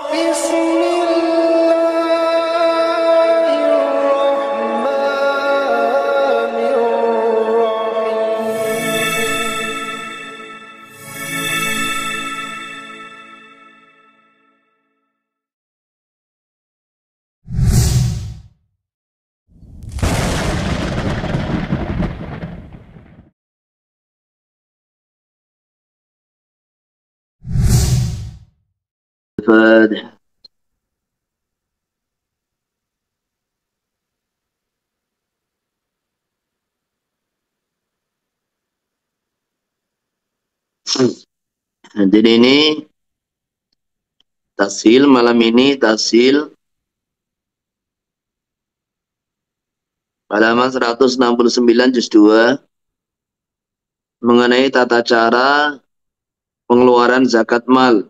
الفاتحة. Jadi ini tashil malam ini, tashil halaman 169 juz 2 mengenai tata cara pengeluaran zakat mal.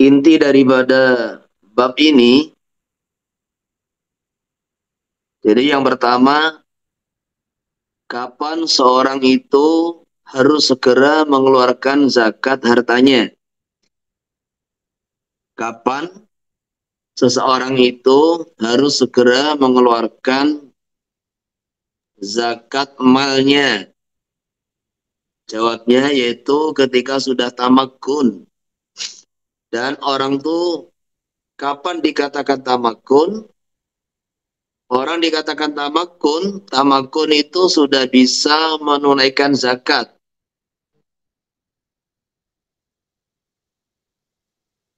Inti daripada bab ini, jadi yang pertama, kapan seorang itu harus segera mengeluarkan zakat hartanya? Kapan seseorang itu harus segera mengeluarkan zakat malnya? Jawabnya yaitu ketika sudah tamakun. Dan orang tuh kapan dikatakan tamakun? Orang dikatakan tamakun itu sudah bisa menunaikan zakat.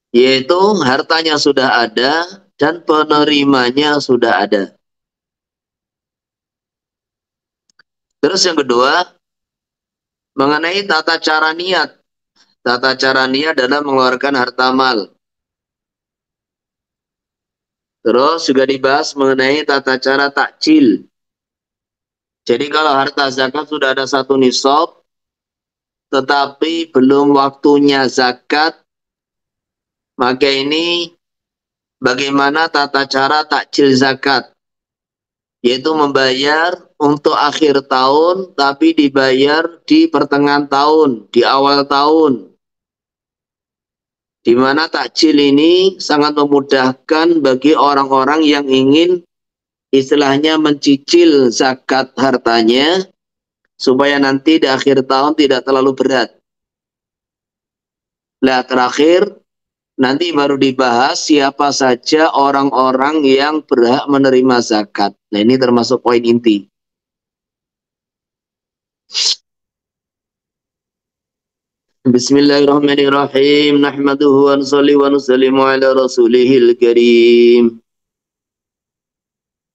Yaitu hartanya sudah ada dan penerimanya sudah ada. Terus yang kedua, mengenai tata cara niat. Tata cara niat adalah mengeluarkan harta mal. Terus juga dibahas mengenai tata cara takjil. Jadi kalau harta zakat sudah ada satu nisab, tetapi belum waktunya zakat, maka ini bagaimana tata cara takjil zakat? Yaitu membayar untuk akhir tahun, tapi dibayar di pertengahan tahun, di awal tahun. Di mana takjil ini sangat memudahkan bagi orang-orang yang ingin istilahnya mencicil zakat hartanya, supaya nanti di akhir tahun tidak terlalu berat. Nah, terakhir, nanti baru dibahas siapa saja orang-orang yang berhak menerima zakat. Nah, ini termasuk poin inti. Bismillahirrahmanirrahim. Nahmaduhu wa nusalli wa nusallimu ala rasulihil karim.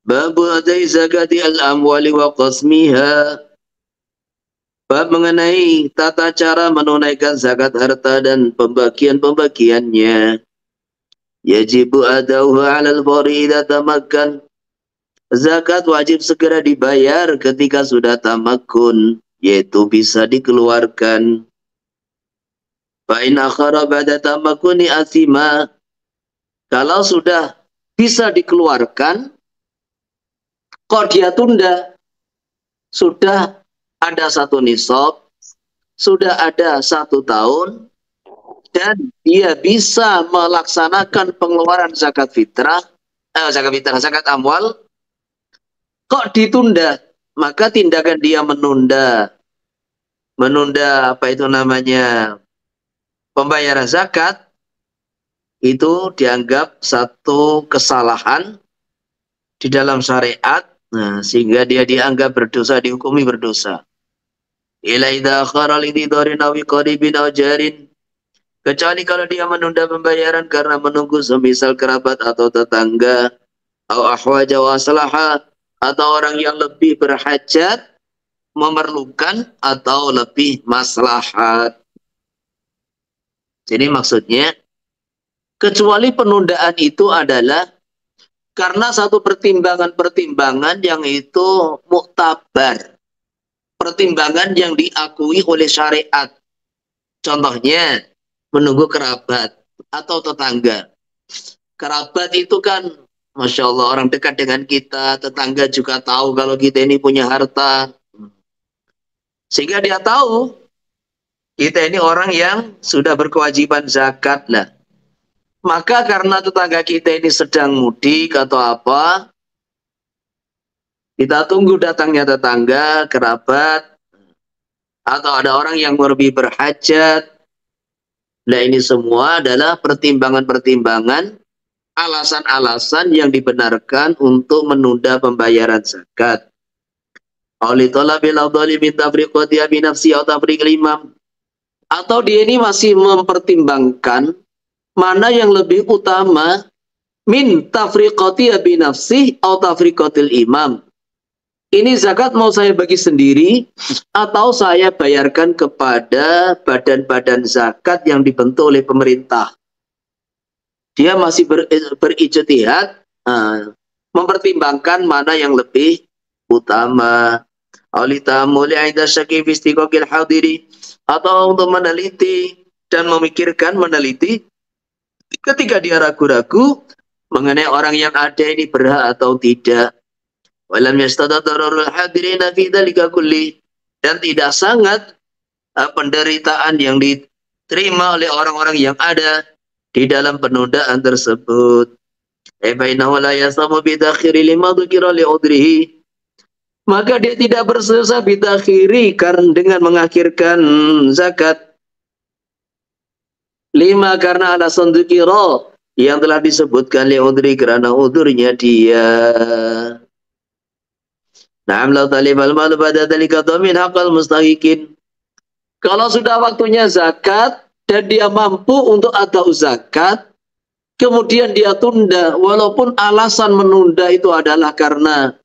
Babu adai zakati al-amwali wa qasmiha. Bab mengenai tata cara menunaikan zakat harta dan pembagian-pembagiannya. Yajibu adauhu alal fawri idza tamakkan. Zakat wajib segera dibayar ketika sudah tamakun, yaitu bisa dikeluarkan. Fa in akhara ba'da tamakuni athima. Kalau sudah bisa dikeluarkan, kok dia tunda? Sudah ada satu nisab, sudah ada 1 tahun, dan dia bisa melaksanakan pengeluaran zakat fitrah, zakat amwal, kok ditunda? Maka tindakan dia menunda apa itu namanya, pembayaran zakat, itu dianggap satu kesalahan di dalam syariat, nah, sehingga dia dianggap berdosa, dihukumi berdosa. Ila idza akhara li dhidarin aw qaribin aw jarin. Kecuali kalau dia menunda pembayaran karena menunggu semisal kerabat atau tetangga, atau ahwaja wa aslaha, atau orang yang lebih berhajat, memerlukan, atau lebih maslahat. Jadi maksudnya, kecuali penundaan itu adalah karena satu pertimbangan-pertimbangan yang itu muktabar. Pertimbangan yang diakui oleh syariat. Contohnya, menunggu kerabat atau tetangga. Kerabat itu kan, Masya Allah, orang dekat dengan kita. Tetangga juga tahu kalau kita ini punya harta. Sehingga dia tahu Kita ini orang yang sudah berkewajiban zakat lah. Maka karena tetangga kita ini sedang mudik atau apa, kita tunggu datangnya tetangga, kerabat, atau ada orang yang lebih berhajat. Nah ini semua adalah pertimbangan-pertimbangan, alasan-alasan yang dibenarkan untuk menunda pembayaran zakat. Atau dia ini masih mempertimbangkan mana yang lebih utama, min tafriqati bi nafsi atau tafriqatil imam. Ini zakat mau saya bagi sendiri atau saya bayarkan kepada badan-badan zakat yang dibentuk oleh pemerintah. Dia masih berijtihad, mempertimbangkan mana yang lebih utama. Atau untuk meneliti dan memikirkan, meneliti ketika dia ragu-ragu mengenai orang yang ada ini berhak atau tidak. Walam yastadadarul hadirina fi dzalika kulli, dan tidak sangat penderitaan yang diterima oleh orang-orang yang ada di dalam penundaan tersebut. Bainahu la yasamu bidakhiri lima dzukira li udrihi, maka dia tidak berdosa bidakhiri karena dengan mengakhirkan zakat. Lima karena alasan dzukira yang telah disebutkan li udri karena udurnya dia. Na'am la talibal malu pada dalika dhamin haqqal mustahiqin. Kalau sudah waktunya zakat dan dia mampu untuk adau zakat, kemudian dia tunda, walaupun alasan menunda itu adalah karena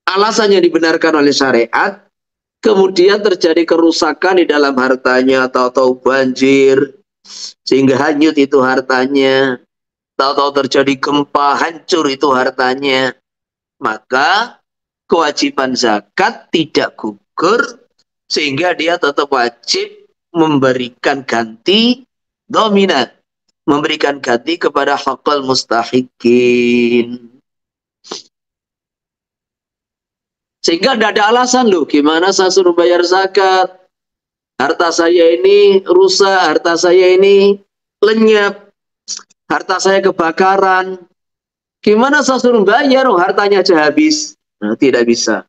alasan yang dibenarkan oleh syariat, kemudian terjadi kerusakan di dalam hartanya, atau banjir, sehingga hanyut itu hartanya, atau terjadi gempa, hancur itu hartanya, maka kewajiban zakat tidak gugur, sehingga dia tetap wajib memberikan ganti dominat, memberikan ganti kepada haqqal mustahiqin. Sehingga tidak ada alasan loh, gimana saya suruh bayar zakat, harta saya ini rusak, harta saya ini lenyap, harta saya kebakaran, gimana saya suruh bayar, oh, hartanya aja habis. Nah, tidak bisa.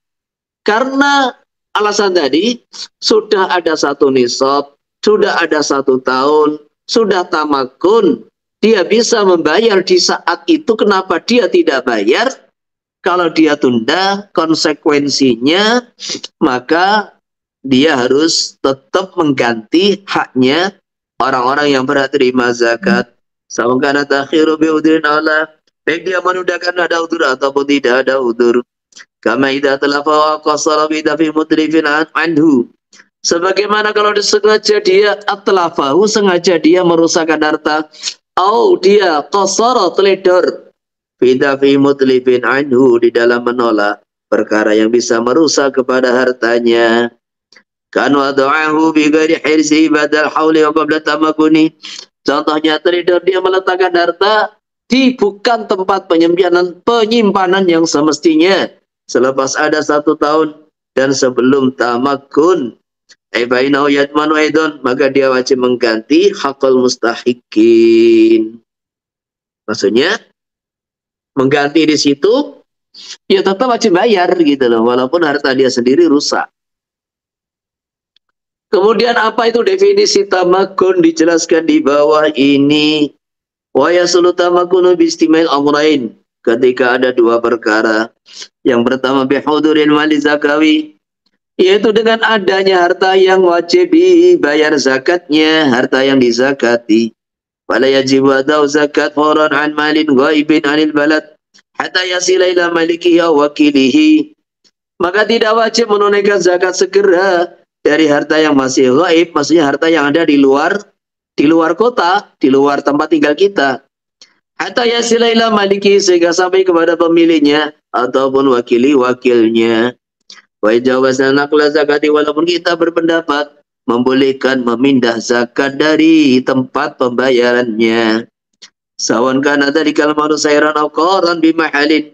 Karena alasan tadi, sudah ada satu nisab, sudah ada 1 tahun, sudah tamakun, dia bisa membayar di saat itu. Kenapa dia tidak bayar? Kalau dia tunda, konsekuensinya, maka dia harus tetap mengganti haknya orang-orang yang berhak terima zakat. Sawangkana takhiru bi'udrin Allah, baik dia menundakan ada udur ataupun tidak ada udur. Kama idza talafa wa qasara bi dafi mutrifin anhu. Sebagaimana kalau disengaja dia atlafahu, sengaja dia merusakkan harta, atau dia qasara teledor bi dafi mutrifin anhu, di dalam menolak perkara yang bisa merusak kepada hartanya. Kan wada'ahu bi ghairi hirsi badal hauli wa qabla tamakuni. Contohnya teledor, dia meletakkan harta di bukan tempat penyimpanan yang semestinya, selepas ada 1 tahun dan sebelum tamakun, maka dia wajib mengganti haqqal mustahiqin. Maksudnya mengganti di situ ya tetap wajib bayar gitu loh, walaupun harta dia sendiri rusak. Kemudian apa itu definisi tamakun, dijelaskan di bawah ini. Wa yasulu tamakunu biistimail amrain, ketika ada 2 perkara. Yang pertama bihuduril mali zakawi, yaitu dengan adanya harta yang wajib dibayar zakatnya, harta yang dizakati. Fala yajibu adau zakat fawran an malin ghaibin anil balad hatta yasila ila malikihi wa wakilihi. Maka tidak wajib menunaikan zakat segera dari harta yang masih ghaib, maksudnya harta yang ada di luar kota, di luar tempat tinggal kita. Hatta yasila ila maliki, sehingga sampai kepada pemiliknya ataupun wakilnya. Wa jawazna naqla zakati, walaupun kita berpendapat membolehkan memindah zakat dari tempat pembayarannya. Sawan kana dzalika al-malu sayran aw qaran bi mahalin,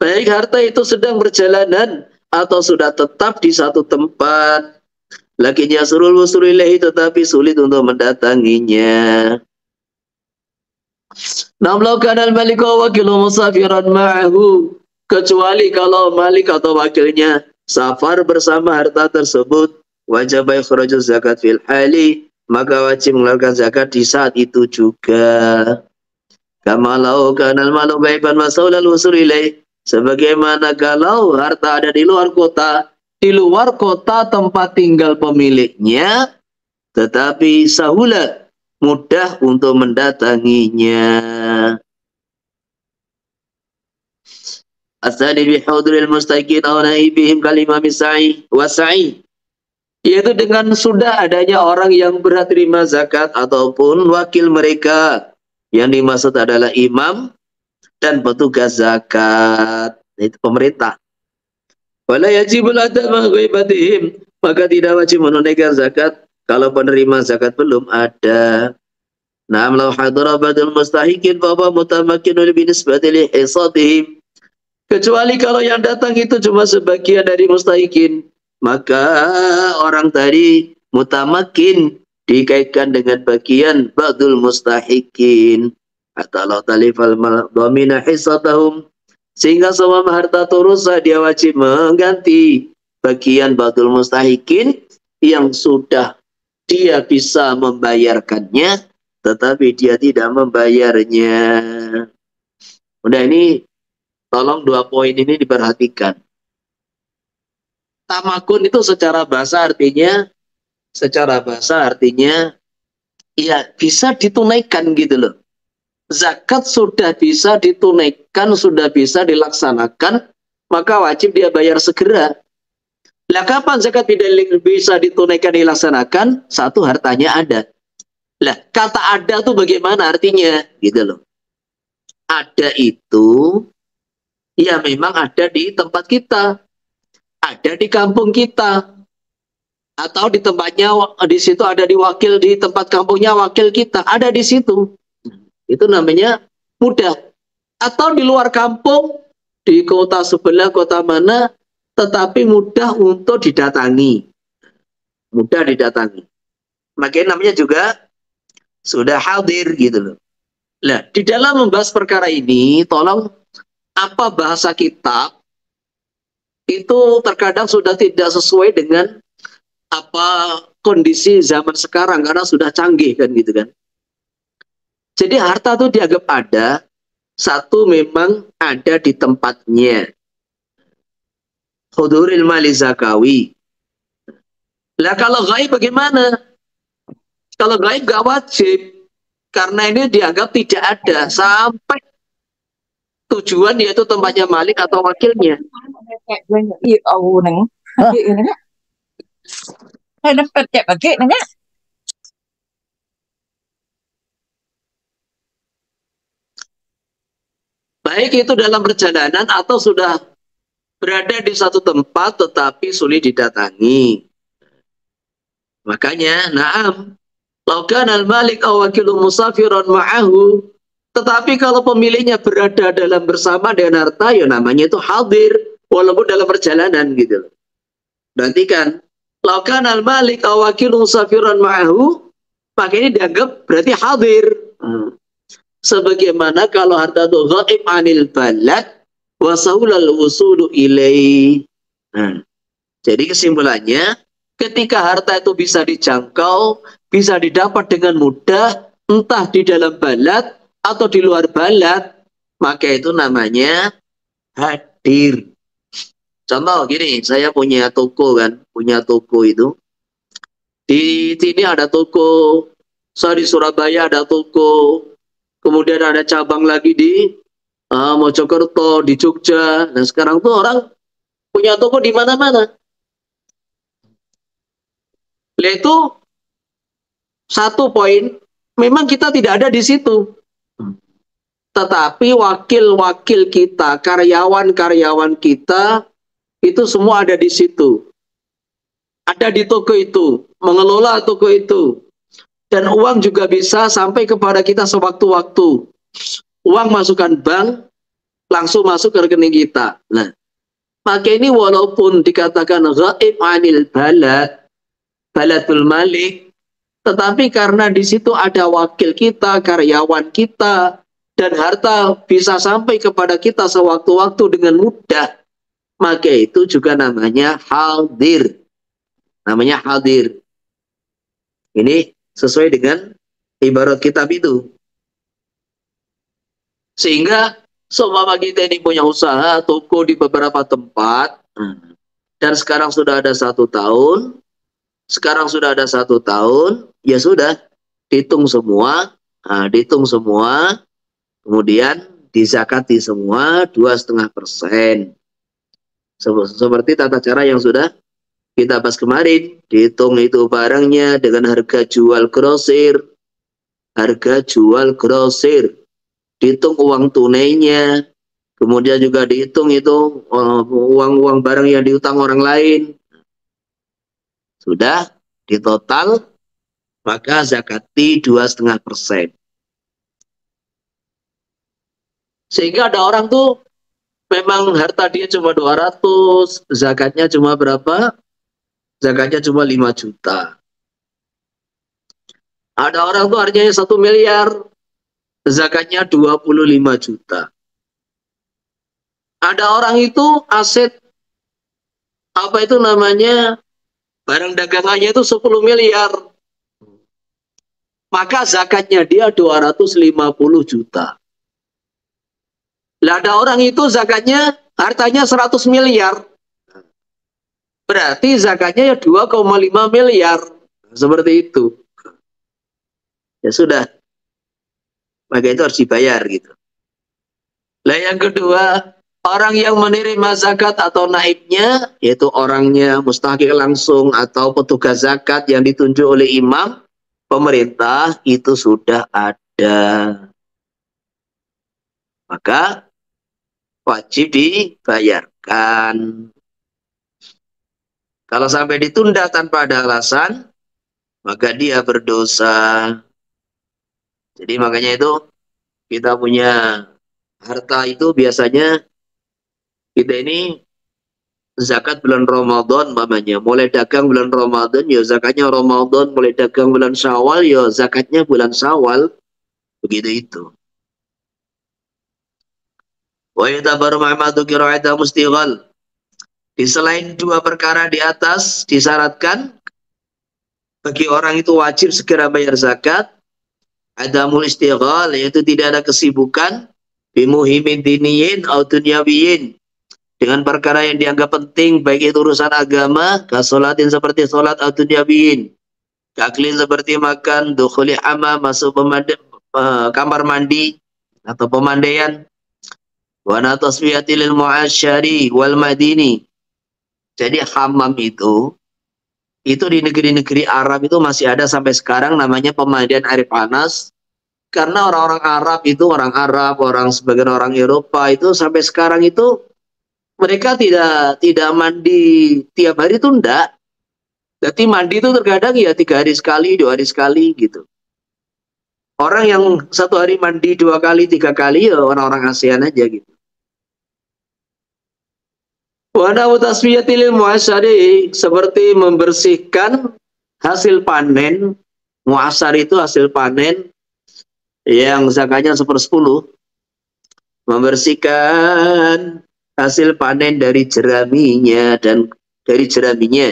baik harta itu sedang berjalanan atau sudah tetap di satu tempat. Lakin yasurul wusulu ilaihi, tetapi sulit untuk mendatanginya. Namlau kanal malik wa wakilu musafiran ma'ahu, kecuali kalau malik atau wakilnya safar bersama harta tersebut, wajib ikhrajul zakat fil hali, maka wajib mengeluarkan zakat di saat itu juga. Kama lau kanal malu ghaiban masaulal wusul ilaih, sebagaimana kalau harta ada di luar kota tempat tinggal pemiliknya, tetapi sahulat, mudah untuk mendatanginya. Asani bihudril mustaqin aw naibihim kalimah misai wasai, yaitu dengan sudah adanya orang yang berhak terima zakat ataupun wakil mereka. Yang dimaksud adalah imam dan petugas zakat, itu pemerintah. Wala yajibul adab ghaibatihim, maka tidak wajib menunaikan zakat kalau penerima zakat belum ada. Naam law hadara badul mustahikin fa huwa mutamakkinun binisbati li hisatihim, kecuali kalau yang datang itu cuma sebagian dari mustahikin, maka orang tadi mutamakin dikaitkan dengan bagian badul mustahikin. Atau law talifal dhamina hisatahum, sehingga semua harta rusak, dia wajib mengganti bagian badul mustahikin yang sudah dia bisa membayarkannya, tetapi dia tidak membayarnya. Udah, ini tolong 2 poin ini diperhatikan. Tamakun itu secara bahasa artinya ya bisa ditunaikan gitu loh. Zakat sudah bisa ditunaikan, sudah bisa dilaksanakan, maka wajib dia bayar segera. Lah kapan zakat tidak bisa ditunaikan, dilaksanakan? Satu, hartanya ada. Lah kata ada tuh bagaimana artinya gitu loh. Ada itu ya memang ada di tempat kita, ada di kampung kita, atau di tempatnya di situ ada di wakil, di tempat kampungnya wakil kita ada di situ. Itu namanya mudah. Atau di luar kampung, di kota sebelah, kota mana, tetapi mudah untuk didatangi. Mudah didatangi. Makanya namanya juga sudah hadir gitu loh. Nah, di dalam membahas perkara ini, tolong apa bahasa kitab itu terkadang sudah tidak sesuai dengan apa kondisi zaman sekarang, karena sudah canggih kan gitu kan. Jadi harta itu dianggap ada, satu memang ada di tempatnya. Huduril mali zakawi. Lah kalau gaib bagaimana? Kalau gaib gak wajib, karena ini dianggap tidak ada sampai tujuan, yaitu tempatnya malik atau wakilnya. Baik itu dalam perjalanan atau sudah berada di satu tempat tetapi sulit didatangi. Makanya, na'am, laukan al-malik aw wakilu musafiran ma'ahu, tetapi kalau pemiliknya berada dalam bersama dengan harta, ya namanya itu hadir, walaupun dalam perjalanan gitu. Berarti kan, laukan al-malik aw wakilu musafiran ma'ahu, maka ini dianggap berarti hadir. Sebagaimana kalau harta itu ghaib anil balad wa sahulal wusulu ilaih. Jadi kesimpulannya, ketika harta itu bisa dijangkau, bisa didapat dengan mudah, entah di dalam balad atau di luar balad, maka itu namanya hadir. Contoh gini, saya punya toko kan, punya toko itu. Di sini ada toko, saya di Surabaya ada toko, kemudian ada cabang lagi di Mojokerto, di Jogja. Nah sekarang tuh orang punya toko di mana-mana. Itu satu poin, memang kita tidak ada di situ. Tetapi wakil-wakil kita, karyawan-karyawan kita, itu semua ada di situ. Ada di toko itu, mengelola toko itu. Dan uang juga bisa sampai kepada kita sewaktu-waktu. Uang masukkan bank, langsung masuk ke rekening kita. Nah, maka ini walaupun dikatakan ghaib anil balad, Baladul Malik, tetapi karena di situ ada wakil kita, karyawan kita, dan harta bisa sampai kepada kita sewaktu-waktu dengan mudah, maka itu juga namanya hadir. Namanya hadir. Ini sesuai dengan ibarat kitab itu. Sehingga seumpama kita ini punya usaha, toko di beberapa tempat, dan sekarang sudah ada 1 tahun, ya sudah, dihitung semua, kemudian dizakati semua 2,5%. Seperti tata cara yang sudah kita bahas kemarin, dihitung itu barangnya dengan harga jual grosir, dihitung uang tunainya, kemudian juga dihitung itu uang barang yang diutang orang lain. Sudah ditotal, maka zakati 2,5%. Sehingga ada orang tuh memang harta dia cuma 200, zakatnya cuma berapa? Zakatnya cuma 5 juta. Ada orang tuh harganya 1 miliar, zakatnya 25 juta. Ada orang itu aset, apa itu namanya, barang dagangannya itu 10 miliar. Maka zakatnya dia 250 juta. Lah ada orang itu zakatnya hartanya 100 miliar. Berarti zakatnya ya 2,5 miliar. Seperti itu. Ya sudah. Maka itu harus dibayar gitu. Lah yang kedua, orang yang menerima zakat atau naibnya, yaitu orangnya mustahik langsung atau petugas zakat yang ditunjuk oleh imam, pemerintah, itu sudah ada. Maka wajib dibayarkan. Kalau sampai ditunda tanpa ada alasan, maka dia berdosa. Jadi makanya itu kita punya harta itu biasanya kita ini zakat bulan Ramadan mamanya. Mulai dagang bulan Ramadan ya zakatnya Ramadan, mulai dagang bulan Syawal ya zakatnya bulan Syawal. Begitu itu. Wa yatabaru ma'amadu qira'ata mustighal. Di selain 2 perkara di atas disyaratkan bagi orang itu wajib segera bayar zakat. Adamul istighal, yaitu tidak ada kesibukan bimuhimin diniyin atau dunyawiyin, dengan perkara yang dianggap penting, baik itu urusan agama, kasolatin seperti solat atau dunyawiyin, kaklin seperti makan, dukhuli hama, masuk kamar mandi atau pemandaian, wana tasfiyatil mu'asyari wal madini. Jadi hamam itu di negeri-negeri Arab itu masih ada sampai sekarang, namanya pemandian air panas. Karena orang-orang Arab itu, sebagian orang Eropa itu sampai sekarang itu mereka tidak mandi tiap hari itu enggak. Jadi mandi itu terkadang ya 3 hari sekali, 2 hari sekali gitu. Orang yang 1 hari mandi 2 kali, 3 kali ya orang-orang ASEAN aja gitu. Wana tasfiyatil mu'asyari, seperti membersihkan hasil panen. Mu'asyar itu hasil panen yang zakatnya 1/10. Membersihkan hasil panen dari jeraminya dan dari jeraminya.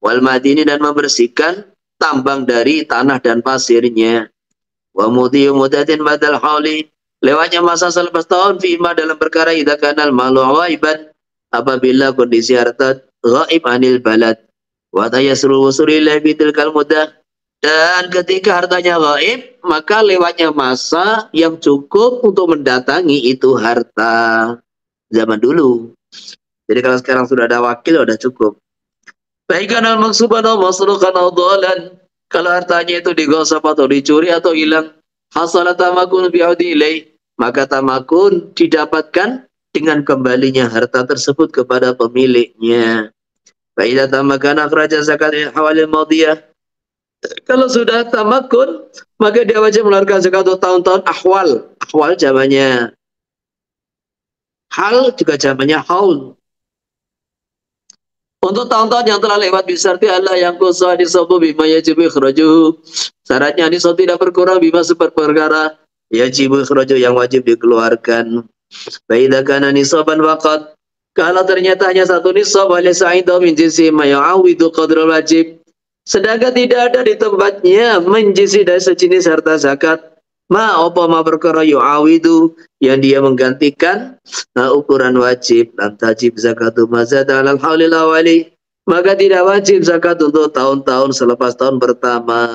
Wal madini, dan membersihkan tambang dari tanah dan pasirnya. Wa mudhiyu mudatin badal hauli, lewatnya masa selepas tahun, fima dalam perkara idza kanal malu ghaiban, apabila kondisi harta ghaib anil balad, wa tayasru wusuli la bitilkal mudah, dan ketika hartanya ghaib, maka lewatnya masa yang cukup untuk mendatangi itu harta. Zaman dulu. Jadi kalau sekarang sudah ada wakil, sudah cukup. Baik kanal maksuban atau masrukan atau dolan, kalau hartanya itu digosok atau dicuri atau hilang, hasalat tamakun bi'udi ilaih, maka tamakun didapatkan dengan kembalinya harta tersebut kepada pemiliknya. Faidah tamakan akhraja zakat hawalil madiyah, kalau sudah tamakun, maka dia wajib mengeluarkan zakat untuk tahun-tahun ahwal. Ahwal zamannya hal, juga zamannya haul. Untuk tahun-tahun yang telah lewat bisarti Allah yang kusa disabu bima yajibu ikhrajuhu. Syaratnya nisab tidak berkurang bima seperkara yajibu ikhrajuhu yang wajib dikeluarkan. Baida kana nisaban waqat. Kalau ternyata hanya satu nisab walaysa indahu min jinsi ma ya'awidu qadral wajib. Sedangkan tidak ada di tempatnya menjisi dari sejenis harta zakat. Ma perkara yu'awidu yang dia menggantikan ukuran wajib. Lam tajib zakatu mazada alal haulil awali. Maka tidak wajib zakat untuk tahun-tahun selepas tahun pertama.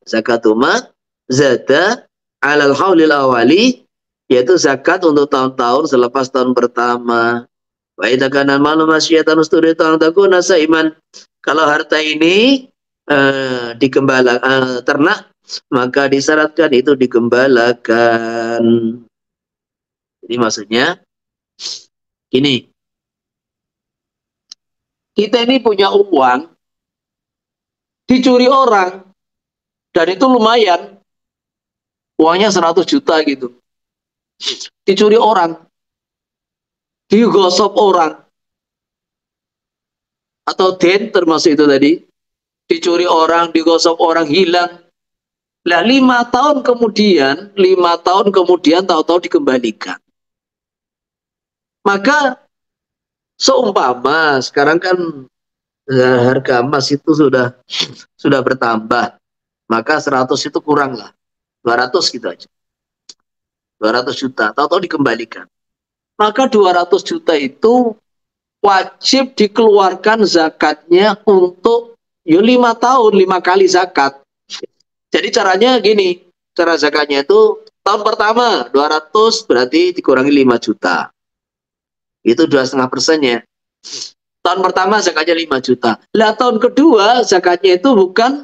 Zakatu mazada alal haulil awali, yaitu zakat untuk tahun-tahun selepas tahun pertama. Wa idza kana malu masyiyatan usturi tahun takuna saiman. Kalau harta ini digembala ternak, maka disyaratkan itu digembalakan. Jadi maksudnya gini, kita ini punya uang dicuri orang dan itu lumayan, uangnya 100 juta gitu, dicuri orang, digosok orang, atau den termasuk itu tadi, dicuri orang, digosok orang, hilang. Nah, 5 tahun kemudian tahu-tahu dikembalikan. Maka seumpama sekarang kan harga emas itu sudah bertambah, maka 100 itu kurang lah, 200 gitu aja, 200 juta tahu-tahu dikembalikan. Maka 200 juta itu wajib dikeluarkan zakatnya untuk 5 tahun, 5 kali zakat. Jadi caranya gini, cara zakatnya itu tahun pertama 200 berarti dikurangi 5 juta. Itu 2,5%-nya. Tahun pertama zakatnya 5 juta. Lah tahun kedua zakatnya itu bukan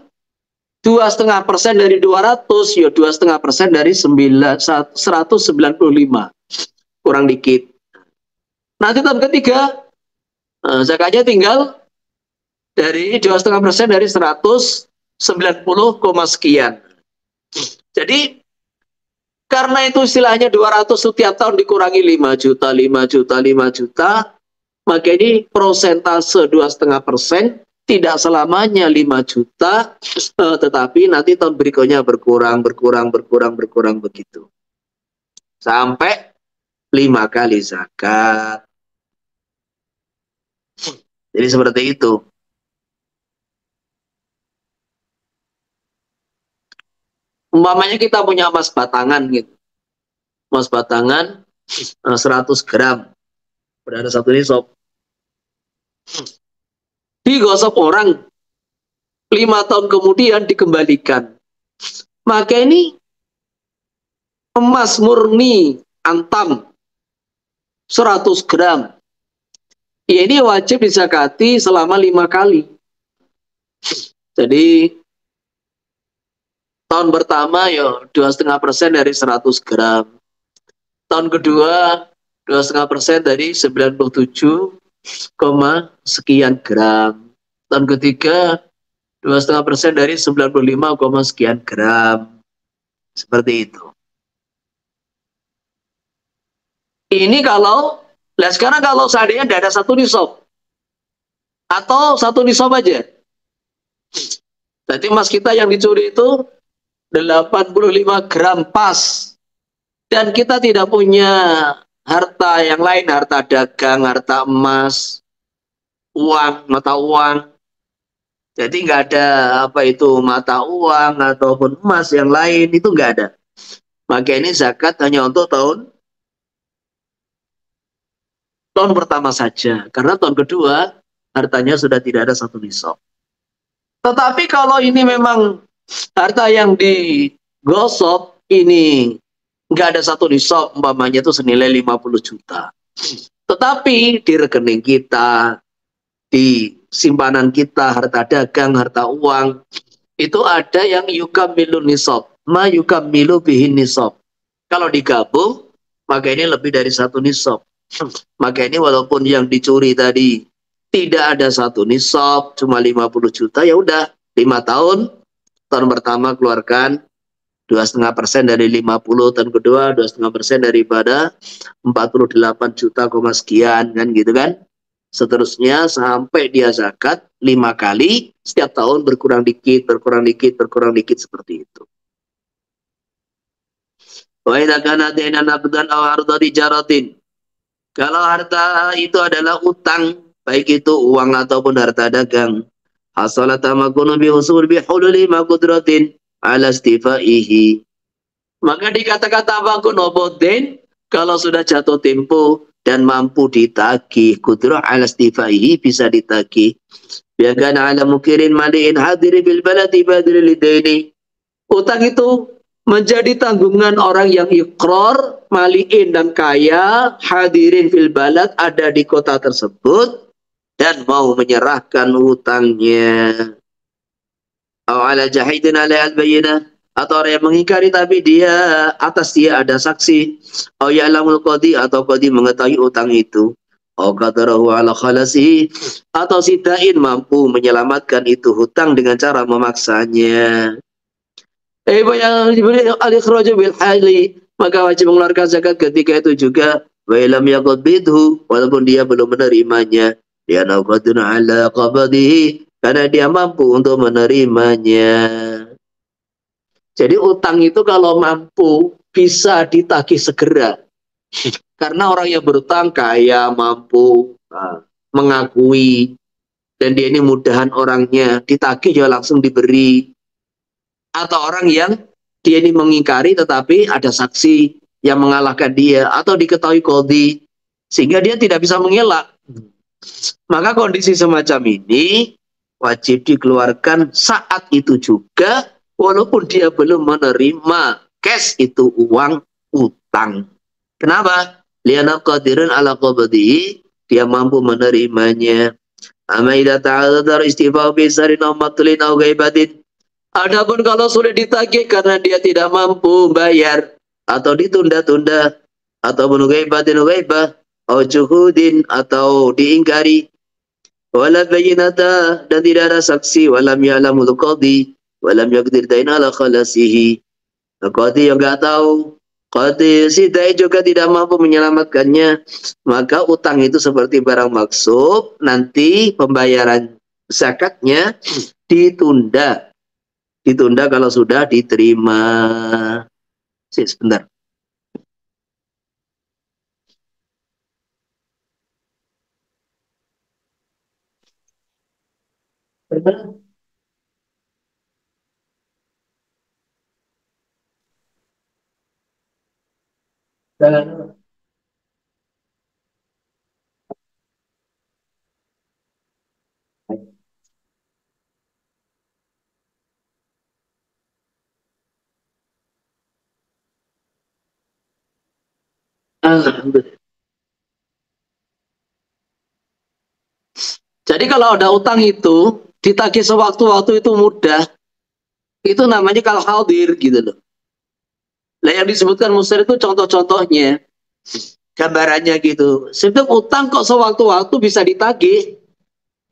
2,5% dari 200, ya 2,5% dari 195. Kurang dikit. Nanti tahun ketiga zakatnya tinggal dari 2,5% dari 190, sekian. Jadi karena itu istilahnya 200 setiap tahun dikurangi 5 juta, 5 juta, 5 juta, maka ini prosentase 2,5%, tidak selamanya 5 juta, tetapi nanti tahun berikutnya berkurang begitu. Sampai 5 kali zakat. Jadi seperti itu. Umpamanya kita punya emas batangan gitu. Emas batangan 100 gram. Udah ada satu nisab. Digosok orang 5 tahun kemudian dikembalikan. Maka ini emas murni antam 100 gram. Ya, ini wajib dizakati selama 5 kali. Jadi tahun pertama ya 2,5% dari 100 gram. Tahun kedua 2,5% dari 97, sekian gram. Tahun ketiga 2,5% dari 95, sekian gram. Seperti itu. Ini kalau, nah sekarang kalau seandainya tidak ada satu nisab atau satu nisab aja. Berarti emas kita yang dicuri itu 85 gram pas. Dan kita tidak punya harta yang lain, harta dagang, harta emas, uang, mata uang. Jadi nggak ada apa itu mata uang ataupun emas yang lain, itu nggak ada. Maka ini zakat hanya untuk tahun pertama saja. Karena tahun kedua hartanya sudah tidak ada satu nisab. Tetapi kalau ini memang harta yang digosok ini nggak ada satu nisab, umpamanya itu senilai 50 juta. Tetapi di rekening kita, di simpanan kita, harta dagang, harta uang, itu ada yang yukamilu nisab, ma yukamilu bihin nisab. Kalau digabung, maka ini lebih dari satu nisab. Maka ini walaupun yang dicuri tadi tidak ada satu nisab, cuma 50 juta, ya udah 5 tahun. Tahun pertama keluarkan 2,5% dari 50, tahun kedua 2,5% daripada 48 juta, sekian, kan gitu kan. seterusnya sampai dia zakat 5 kali, setiap tahun berkurang dikit, berkurang dikit, berkurang dikit seperti itu. Wa idza kana dainan abdan aw arda tijaratin. Kalau harta itu adalah utang, baik itu uang ataupun harta dagang, hasalat tamakunu bi usul bi hululi ma qudratin ala istifaihi. Maka dikatakan tamakun obotin kalau sudah jatuh tempo dan mampu ditagih, kudrah ala istifaihi, bisa ditagih. Biarkan ala mukirin maliin hadiri bil baladi badri lidaini. Utang itu menjadi tanggungan orang yang ikrar, maliin dan kaya, hadirin fil balad, ada di kota tersebut dan mau menyerahkan hutangnya. Aw ala jahidin ala al-bayyinah, atau orang yang mengingkari tapi atas dia ada saksi. Aw ya'lamul qadi, atau qadi mengetahui utang itu. Aw qadarahu ala khalasihi, atau si dain mampu menyelamatkan itu hutang dengan cara memaksanya. Yang diberi al-ikhraju bil hali, maka wajib mengeluarkan zakat ketika itu juga. Wa lam yaqbidhu, walaupun dia belum menerimanya. Dia qadirun ala qabdihi, karena dia mampu untuk menerimanya. Jadi utang itu kalau mampu bisa ditagih segera. Karena orang yang berutang kaya, mampu, mengakui, dan dia ini mudahan orangnya, ditagih ya langsung diberi. Atau orang yang dia ini mengingkari tetapi ada saksi yang mengalahkan dia, atau diketahui qadhi sehingga dia tidak bisa mengelak. Maka kondisi semacam ini wajib dikeluarkan saat itu juga, walaupun dia belum menerima cash itu uang utang. Kenapa? Liana qadirun ala qabdihi, dia mampu menerimanya. Amma idza ta'adzara istifa'u bi sarin aw matlin aw ghaibatin. Adapun kalau sulit ditagih karena dia tidak mampu bayar atau ditunda-tunda atau menugaibatin ugaibah atau juhudin atau diingkari, wala bayyinata, dan tidak ada saksi, walam ya'lamul qadhi walam yaqdir dain ala khalasihi. Qadhi yang enggak tahu, qadhi si dai juga tidak mampu menyelamatkannya, maka utang itu seperti barang maksub, nanti pembayaran zakatnya ditunda kalau sudah diterima. Sebentar. Alhamdulillah. Jadi kalau ada utang itu ditagih sewaktu-waktu itu mudah, itu namanya kal hadir gitu loh. Nah yang disebutkan Musir itu contoh-contohnya, gambarannya gitu. Sebab utang kok sewaktu-waktu bisa ditagih,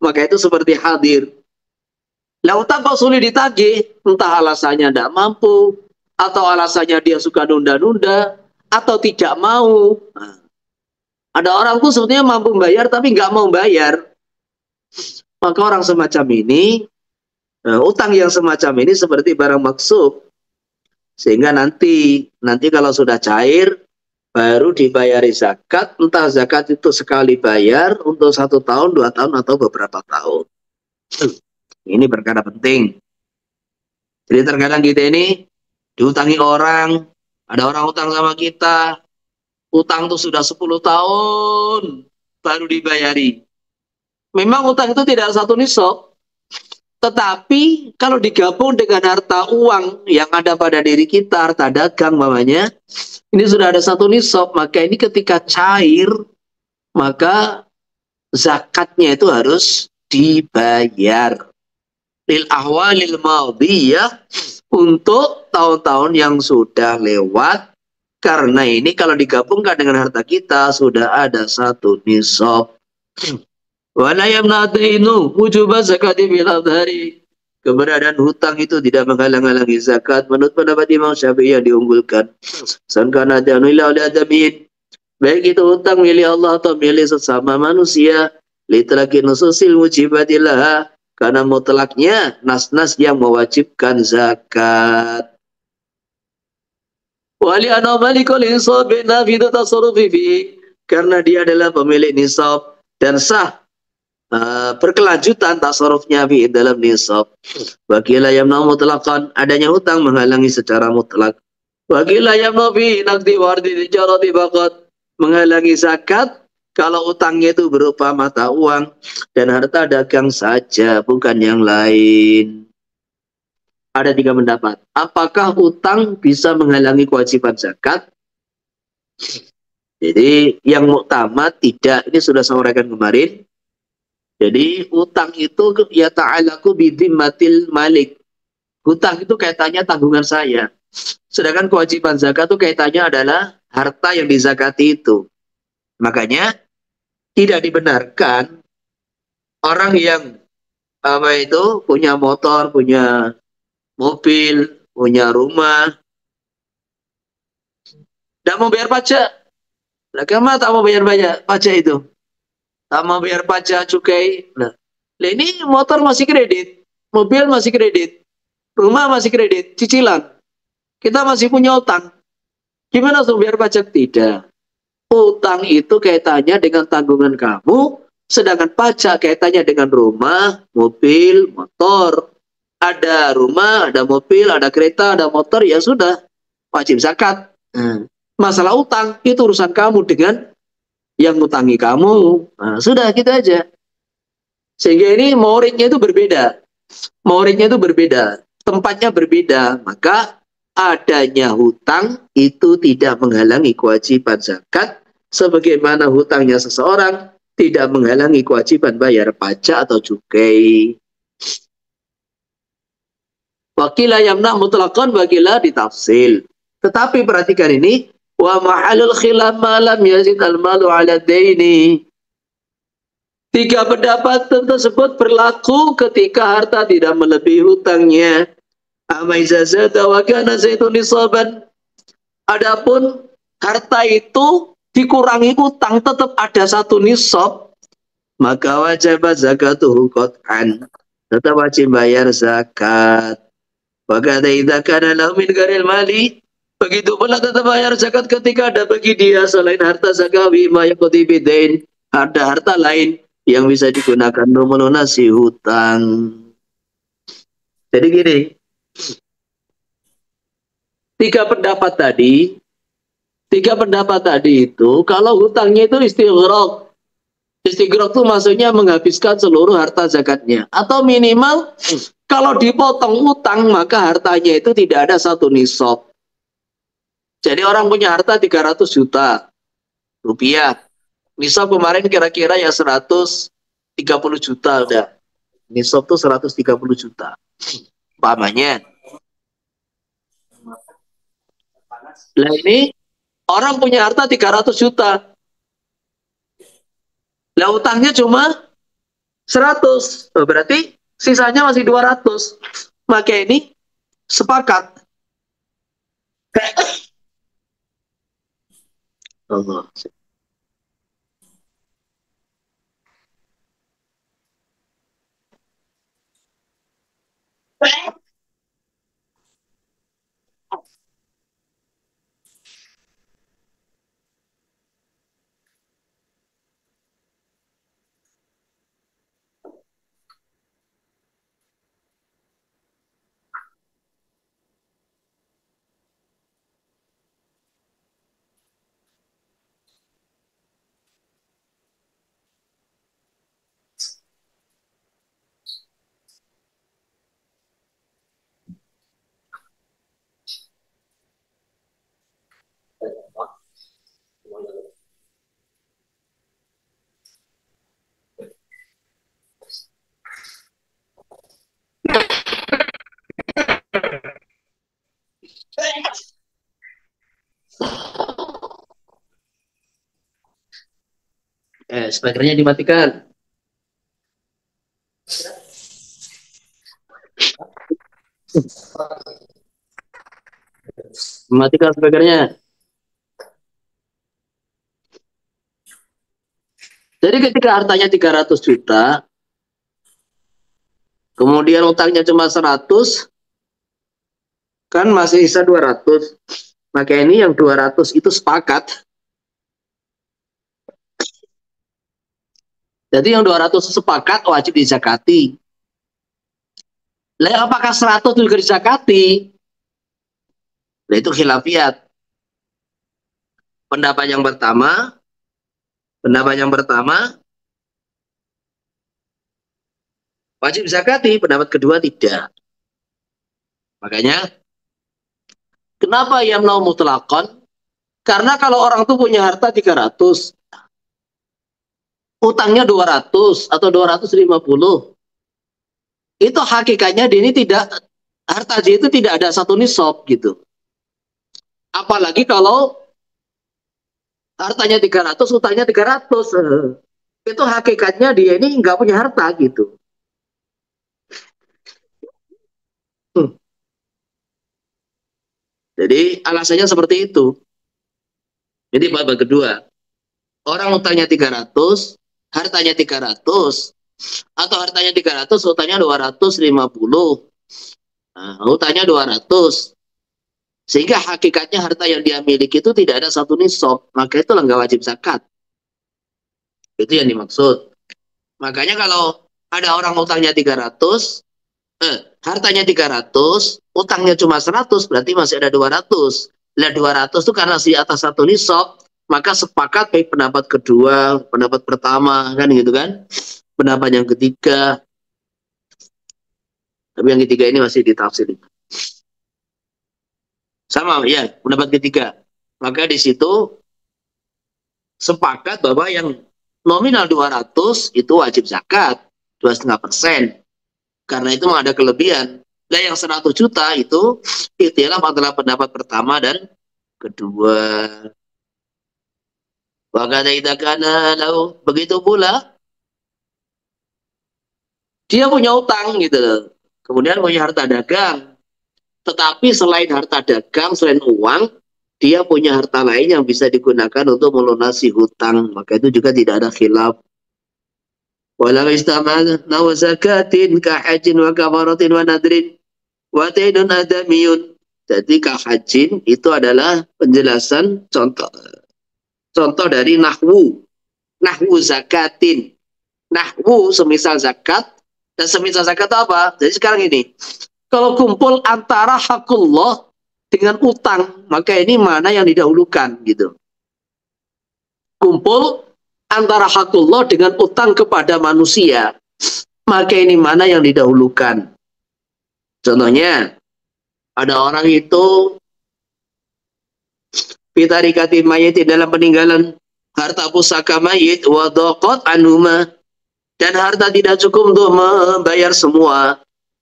maka itu seperti hadir. Lah utang kok sulit ditagih, entah alasannya tidak mampu, atau alasannya dia suka nunda-nunda, atau tidak mau. Nah, ada orang tuh sebetulnya mampu bayar tapi nggak mau bayar. Maka orang semacam ini, utang yang semacam ini seperti barang maksub. Sehingga nanti kalau sudah cair, baru dibayari zakat. Entah zakat itu sekali bayar untuk 1 tahun, 2 tahun, atau beberapa tahun. Ini perkara penting. Jadi terkadang kita ini diutangi orang, ada orang utang sama kita, utang itu sudah 10 tahun baru dibayari. Memang utang itu tidak satu nisab, tetapi kalau digabung dengan harta uang yang ada pada diri kita, harta dagang mamanya, ini sudah ada satu nisab, maka ini ketika cair, maka zakatnya itu harus dibayar. Lil ahwalil madhiyah, untuk tahun-tahun yang sudah lewat, karena ini kalau digabungkan dengan harta kita sudah ada satu nisab. Wala yamna'inu wujuba zakati bil adhari. Keberadaan hutang itu tidak menghalang-halangi zakat menurut pendapat Imam Syafi'i yang diunggulkan. Sangkana ta'anila oleh adamin, baik itu hutang milik Allah atau milik sesama manusia, litlaqi nususil mujibatilah, karena mutlaknya nas-nas yang mewajibkan zakat. Wali anamalikul insab bin nafidu tasarrufi fi, karena dia adalah pemilik nisab dan sah berkelanjutan tasarrufnya fi dalam nisab. Wakilah yamna mutlaqan, adanya hutang menghalangi secara mutlak. Wakilah yamna fi naqdi wardi tijarati faqat, menghalangi zakat kalau utangnya itu berupa mata uang dan harta dagang saja, bukan yang lain. Ada 3 pendapat. Apakah utang bisa menghalangi kewajiban zakat? Jadi yang muktamad tidak. Ini sudah saya uraikan kemarin. Jadi utang itu ya ta'alaku bidhimmatil malik. Hutang itu kaitannya tanggungan saya. Sedangkan kewajiban zakat itu kaitannya adalah harta yang dizakati itu. Makanya tidak dibenarkan orang yang punya motor, punya mobil, punya rumah, tidak mau bayar pajak. Agama tak mau bayar pajak itu. Tak mau bayar pajak, cukai. Nah, ini motor masih kredit, mobil masih kredit, rumah masih kredit, cicilan. Kita masih punya utang. Gimana untuk bayar pajak? Tidak. Utang itu kaitannya dengan tanggungan kamu, sedangkan pajak kaitannya dengan rumah, mobil, motor. Ada rumah, ada mobil, ada kereta, ada motor, ya sudah, wajib zakat. Masalah utang itu urusan kamu dengan yang ngutangi kamu. Nah, sudah gitu aja. Sehingga ini mauridnya itu berbeda. Mauridnya itu berbeda. Tempatnya berbeda. Maka adanya hutang itu tidak menghalangi kewajiban zakat. Sebagaimana hutangnya seseorang tidak menghalangi kewajiban bayar pajak atau cukai. Wakilah yamna mutlaqan, wakilah ditafsil. Tetapi perhatikan ini, wa mahalul khilaf malam yazid al-malu ala daini. 3 pendapat tersebut berlaku ketika harta tidak melebihi hutangnya. Amaizazada wa kana zaitun nisaban. Adapun harta itu dikurangi hutang tetap ada 1 nisab, maka wajib zakatuhu qat'an. Tetap wajib bayar zakat. Wa kana idza kana lahu min ghairil mali, begitu pula tetap bayar zakat ketika ada bagi dia selain harta zakawi ma yaqdi bidain, ada harta lain yang bisa digunakan untuk melunasi hutang. Jadi gini, 3 pendapat tadi, itu kalau hutangnya itu istighraq. Istighraq itu maksudnya menghabiskan seluruh harta zakatnya, atau minimal kalau dipotong utang maka hartanya itu tidak ada 1 nisab. Jadi orang punya harta 300 juta rupiah. Nisab kemarin kira-kira ya 130 juta udah. Nisab tuh 130 juta. Umpamanya. Nah ini orang punya harta 300 juta. Lah utangnya cuma 100. Oh, berarti sisanya masih 200. Maka ini sepakat. Allah. Speakernya dimatikan. Matikan speakernya. Jadi ketika hartanya 300 juta, kemudian utangnya cuma 100, kan masih sisa 200. Maka ini yang 200 itu sepakat. Jadi yang 200 sepakat wajib dizakati. Lah apakah 100 juga dizakati? Nah itu khilafiyat. Pendapat yang pertama, wajib zakati, pendapat kedua tidak. Makanya kenapa yamna'u mutlaqan? Karena kalau orang tuh punya harta 300, utangnya 200 atau 250, itu hakikatnya dia ini tidak, harta dia itu tidak ada satu nisab gitu. Apalagi kalau hartanya 300, utangnya 300, itu hakikatnya dia ini nggak punya harta gitu. Jadi alasannya seperti itu. Jadi bab kedua, orang utangnya 300, hartanya 300, atau hartanya 300, utangnya 250. Nah, utangnya 200. Sehingga hakikatnya harta yang dia miliki itu tidak ada satu nisab, maka itu nggak wajib zakat. Itu yang dimaksud. Makanya kalau ada orang utangnya 300, hartanya 300, utangnya cuma 100, berarti masih ada 200. Lah 200 itu karena di atas satu nisab, maka sepakat baik pendapat kedua, pendapat pertama, kan gitu kan. Pendapat yang ketiga, tapi yang ketiga ini masih ditafsir. Sama ya, pendapat ketiga. Maka di situ sepakat bahwa yang nominal 200 itu wajib zakat 2,5%. Karena itu ada kelebihan. Dan yang 100 juta itu ikhtilaf adalah pendapat pertama dan kedua. Wakada idakana lau, begitu pula dia punya utang gitu. Kemudian punya harta dagang. Tetapi selain harta dagang, selain uang, dia punya harta lain yang bisa digunakan untuk melunasi hutang. Maka itu juga tidak ada khilaf. Walau istamal nawa zakatin kahajin wa kafaratin wa nadrin wa taidun adamiyun. Jadi kahajin itu adalah penjelasan contoh dari nahwu. Nahwu zakatin. Nahwu semisal zakat, dan semisal zakat itu apa? Jadi sekarang ini, kalau kumpul antara hakullah dengan utang, maka ini mana yang didahulukan gitu. Kumpul antara hakullah dengan utang kepada manusia, maka ini mana yang didahulukan. Contohnya, ada orang itu fitarikati mayit dalam peninggalan harta pusaka mayit wa dhaqat anuma, dan harta tidak cukup untuk membayar semua.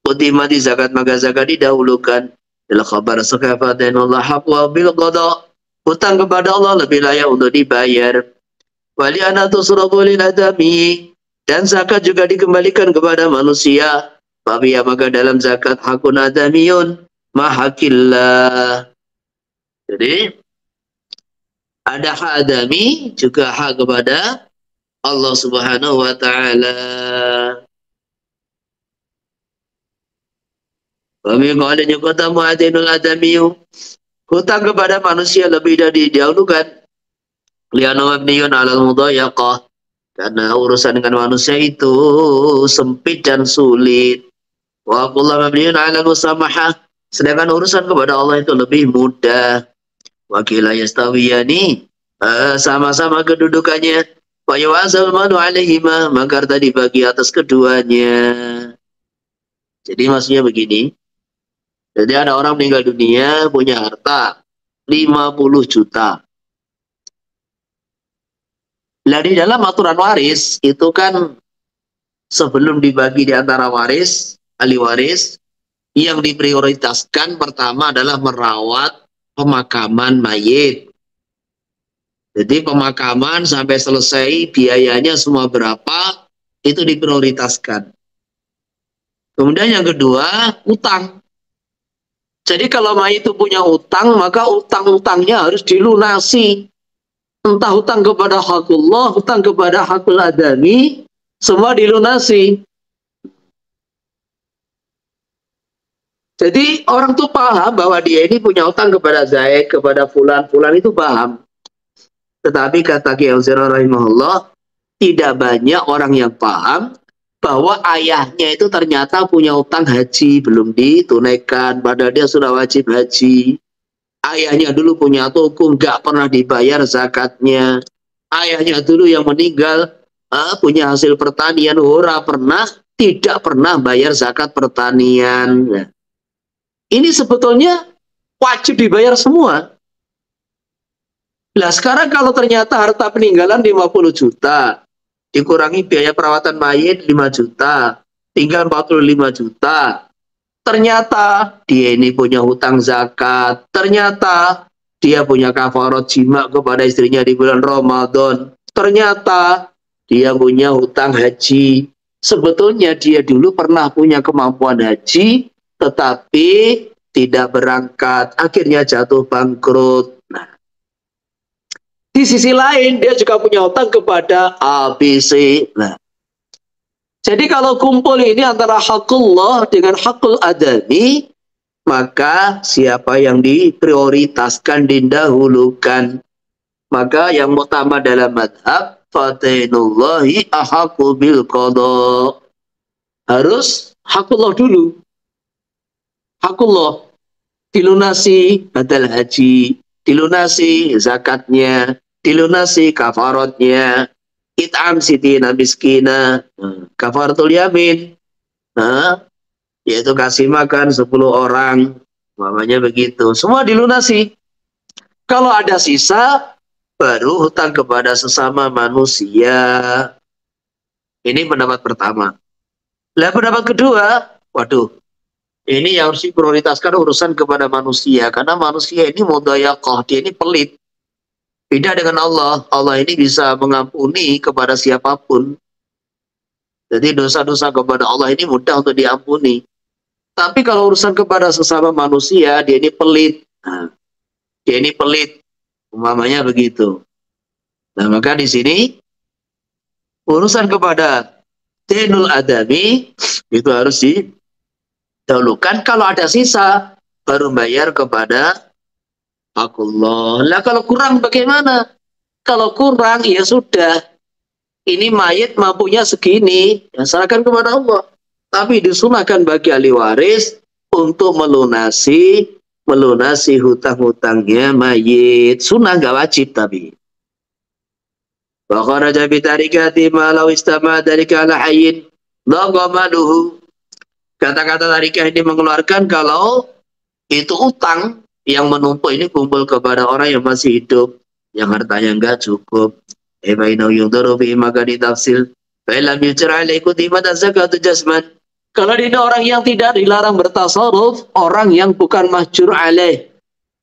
Qudimati zakat, maka zakat didahulukan. Dalam khabar sakafatan Allah haqwa bil qada, hutang kepada Allah lebih layak untuk dibayar. Wali anatu surabulil adami, dan zakat juga dikembalikan kepada manusia. Tapi ya maka dalam zakat hakun adamiyun mahakillah. Jadi ada hak adami, juga hak kepada Allah Subhanahu wa ta'ala. Kami qala kata mu'adinul adamiyu, hutang kepada manusia lebih dari didahulukan. Liana mabniyun 'alal mudhayaqah, karena urusan dengan manusia itu sempit dan sulit. Wa kullu mabniyun 'alal musamahah, sedangkan urusan kepada Allah itu lebih mudah. Wa qila yastawiyani, sama-sama kedudukannya. Wa yu'azal manu 'alaihima, maka harta dibagi atas keduanya. Jadi maksudnya begini. Jadi ada orang meninggal dunia punya harta 50 juta. Nah, di dalam aturan waris itu kan sebelum dibagi di antara waris, ahli waris, yang diprioritaskan pertama adalah merawat pemakaman mayit. Jadi pemakaman sampai selesai biayanya semua berapa, itu diprioritaskan. Kemudian yang kedua, utang. Jadi kalau mayit itu punya utang, maka utang-utangnya harus dilunasi. Entah hutang kepada hakullah, hutang kepada hakul adami, semua dilunasi. Jadi orang tuh paham bahwa dia ini punya hutang kepada Zaid, kepada fulan itu paham. Tetapi kata Kiai Uzairu rahimahullah, tidak banyak orang yang paham bahwa ayahnya itu ternyata punya hutang haji belum ditunaikan, padahal dia sudah wajib haji. Ayahnya dulu punya toko, nggak pernah dibayar zakatnya. Ayahnya dulu yang meninggal punya hasil pertanian, tidak pernah bayar zakat pertanian. Nah, ini sebetulnya wajib dibayar semua. Nah sekarang kalau ternyata harta peninggalan 50 juta, dikurangi biaya perawatan mayit 5 juta, tinggal 45 juta. Ternyata dia ini punya hutang zakat, ternyata dia punya kafarat jima kepada istrinya di bulan Ramadan, ternyata dia punya hutang haji. Sebetulnya dia dulu pernah punya kemampuan haji, tetapi tidak berangkat, akhirnya jatuh bangkrut. Nah, di sisi lain dia juga punya hutang kepada ABC. Nah, jadi kalau kumpul ini antara hakullah dengan hakul adami, maka siapa yang diprioritaskan, didahulukan. Maka yang utama dalam madhab, fatainullahi ahaku bil qadha. Harus hakullah dulu. Hakullah dilunasi badal haji, dilunasi zakatnya, dilunasi kafaratnya, it'am sitina miskina, kafaratul yamin, yaitu kasih makan 10 orang, namanya begitu. Semua dilunasi. Kalau ada sisa, baru hutang kepada sesama manusia. Ini pendapat pertama. Lah pendapat kedua, waduh, ini yang harus diprioritaskan urusan kepada manusia. Karena manusia ini mudayaqah, dia ini pelit. Beda dengan Allah. Allah ini bisa mengampuni kepada siapapun. Jadi dosa-dosa kepada Allah ini mudah untuk diampuni. Tapi kalau urusan kepada sesama manusia, dia ini pelit. Nah, dia ini pelit. Umpamanya begitu. Nah, maka di sini urusan kepada dinul adami itu harus didahulukan. Kalau ada sisa, baru bayar kepada hakullah. Lah kalau kurang bagaimana? Kalau kurang ya sudah. Ini mayit mampunya segini, ya serahkan kepada Allah. Tapi disunahkan bagi ahli waris untuk melunasi hutang-hutangnya mayit. Sunnah nggak wajib tapi. Wa kharaja bi tarikati ma law istama dalika ala hayyin dhaqamaluhu. Kata-kata tarikah ini mengeluarkan kalau itu utang yang menumpuk ini kumpul kepada orang yang masih hidup, yang hartanya enggak cukup. Bainau yudharu fi maka ditafsil. Fa lam yujra alaihi qutimat zakatu jasman. Kalau ini orang yang tidak dilarang bertasarruf, orang yang bukan mahjur alaih,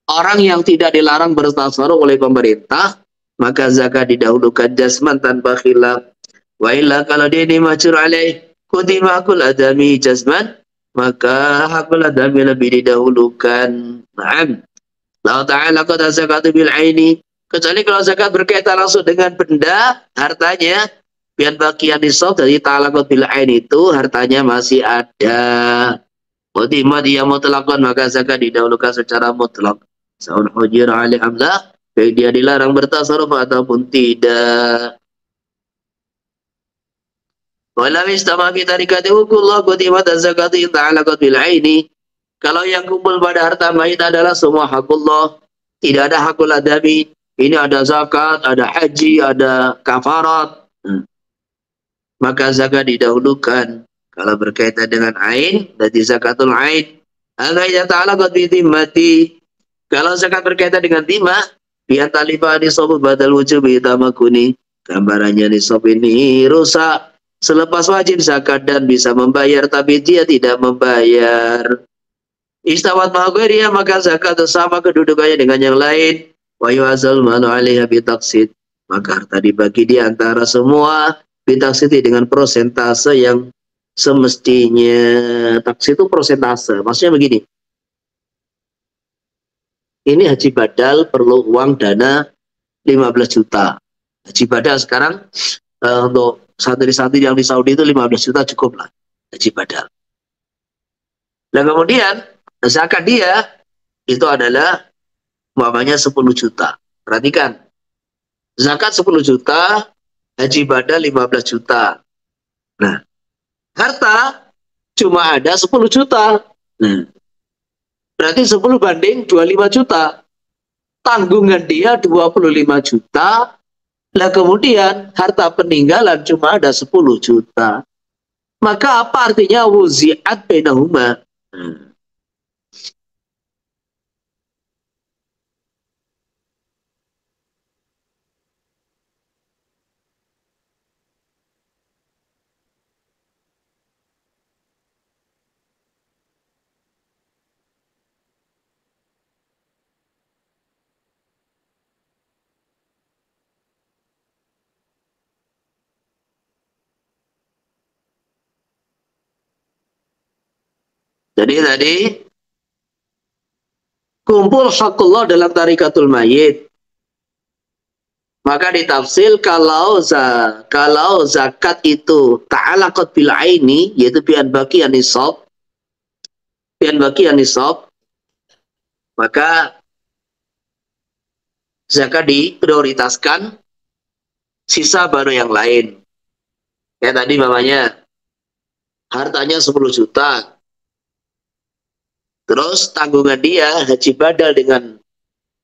orang yang tidak dilarang bertasarruf oleh pemerintah, maka zakat didahulukan jasman tanpa khilaf. Wa illa kalau dia ini mahjur alaih, qutimat hakul adami jasman, maka hakul adami lebih didahulukan. Naam. Allah Ta'ala qad zakatu bil aini. Kecuali kalau zakat berkaitan langsung dengan benda, hartanya, biar bagian nisab dari talaqat bil ain itu hartanya masih ada. Qadimah dia mutlaqan, maka zakat didahulukan secara mutlak. Sa'un hujir alih amlah, baik dia dilarang bertasarruf ataupun tidak. Walau istama fi tarikati hukullah qadimat az-zakati ta'alaqat bil aini. Kalau yang kumpul pada harta mayit adalah semua hakullah, tidak ada hakul adami. Ini ada zakat, ada haji, ada kafarat. Maka zakat didahulukan. Kalau berkaitan dengan ain, berarti zakatul ain. Allah Ta'ala qad mati. Kalau zakat berkaitan dengan timah, biar talifa nisab badal wujubi tamakuni. Gambarannya nisab ini rusak selepas wajib zakat dan bisa membayar, tapi dia tidak membayar. Istawat mahagwiriya, maka zakat sama kedudukannya dengan yang lain. Wa yu'azal malu alaiha bitaksid. Maka harta dibagi di antara semua bitaksid dengan prosentase yang semestinya. Taksid itu prosentase. Maksudnya begini. Ini haji badal perlu uang dana 15 juta. Haji badal sekarang untuk santri-santri yang di Saudi itu 15 juta cukup lah haji badal. Nah kemudian zakat dia itu adalah umpamanya 10 juta. Perhatikan, zakat 10 juta, haji badal 15 juta. Nah, harta cuma ada 10 juta. Nah, berarti 10 banding 25 juta. Tanggungan dia 25 juta. Lah kemudian harta peninggalan cuma ada 10 juta. Maka apa artinya wuzi'at bainahuma? Jadi tadi kumpul hakullah dalam tarikatul mayit. Maka ditafsir kalau zakat itu ta'alaqat bil aini, yaitu bi'an baqiyan nisab, maka zakat diprioritaskan, sisa baru yang lain. Kayak tadi mamanya hartanya 10 juta. Terus tanggungan dia haji badal dengan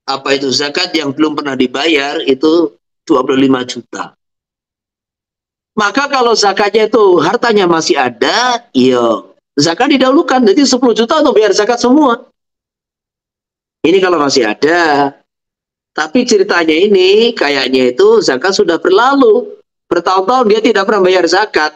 apa itu zakat yang belum pernah dibayar itu 25 juta. Maka kalau zakatnya itu hartanya masih ada, iya zakat didahulukan. Jadi 10 juta untuk biar zakat semua. Ini kalau masih ada. Tapi ceritanya ini kayaknya itu zakat sudah berlalu. Bertahun-tahun dia tidak pernah bayar zakat.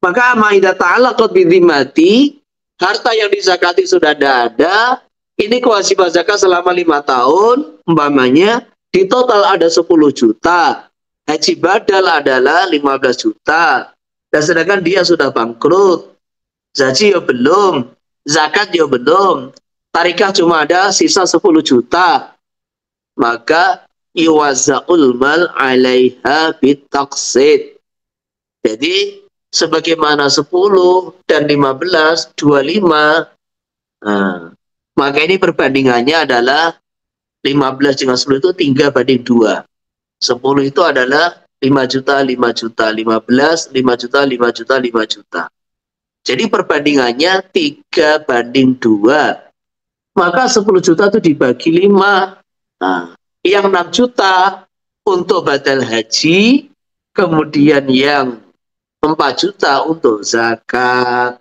Maka ma'idha ta'alaqat bidhimati, harta yang dizakati sudah ada. Ini kewajiban zakat selama 5 tahun, umpamanya di total ada 10 juta. Haji badal adalah 15 juta. Dan sedangkan dia sudah bangkrut. Haji ya belum, zakat ya belum. Tarikah cuma ada sisa 10 juta. Maka yuwazza'ul mal 'alaiha bitaqsid. Jadi sebagaimana 10 dan 15, 25. Nah, maka ini perbandingannya adalah 15 dengan 10 itu 3 banding 2. 10 itu adalah 5 juta, 5 juta, 15, 5 juta, 5 juta, 5 juta. Jadi perbandingannya 3 banding 2. Maka 10 juta itu dibagi 5. Nah, yang 6 juta untuk badal haji, kemudian yang 4 juta untuk zakat.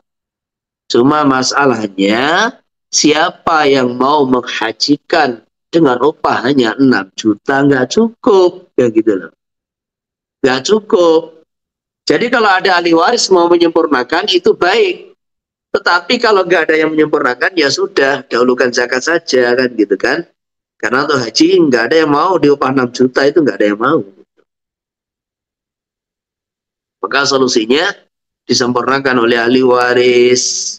Cuma masalahnya, siapa yang mau menghajikan dengan upah hanya 6 juta, nggak cukup. Ya gitu loh. Nggak cukup. Jadi kalau ada ahli waris mau menyempurnakan, itu baik. Tetapi kalau nggak ada yang menyempurnakan, ya sudah, dahulukan zakat saja, kan gitu kan. Karena untuk haji nggak ada yang mau diupah 6 juta, itu nggak ada yang mau. Maka solusinya disempurnakan oleh ahli waris.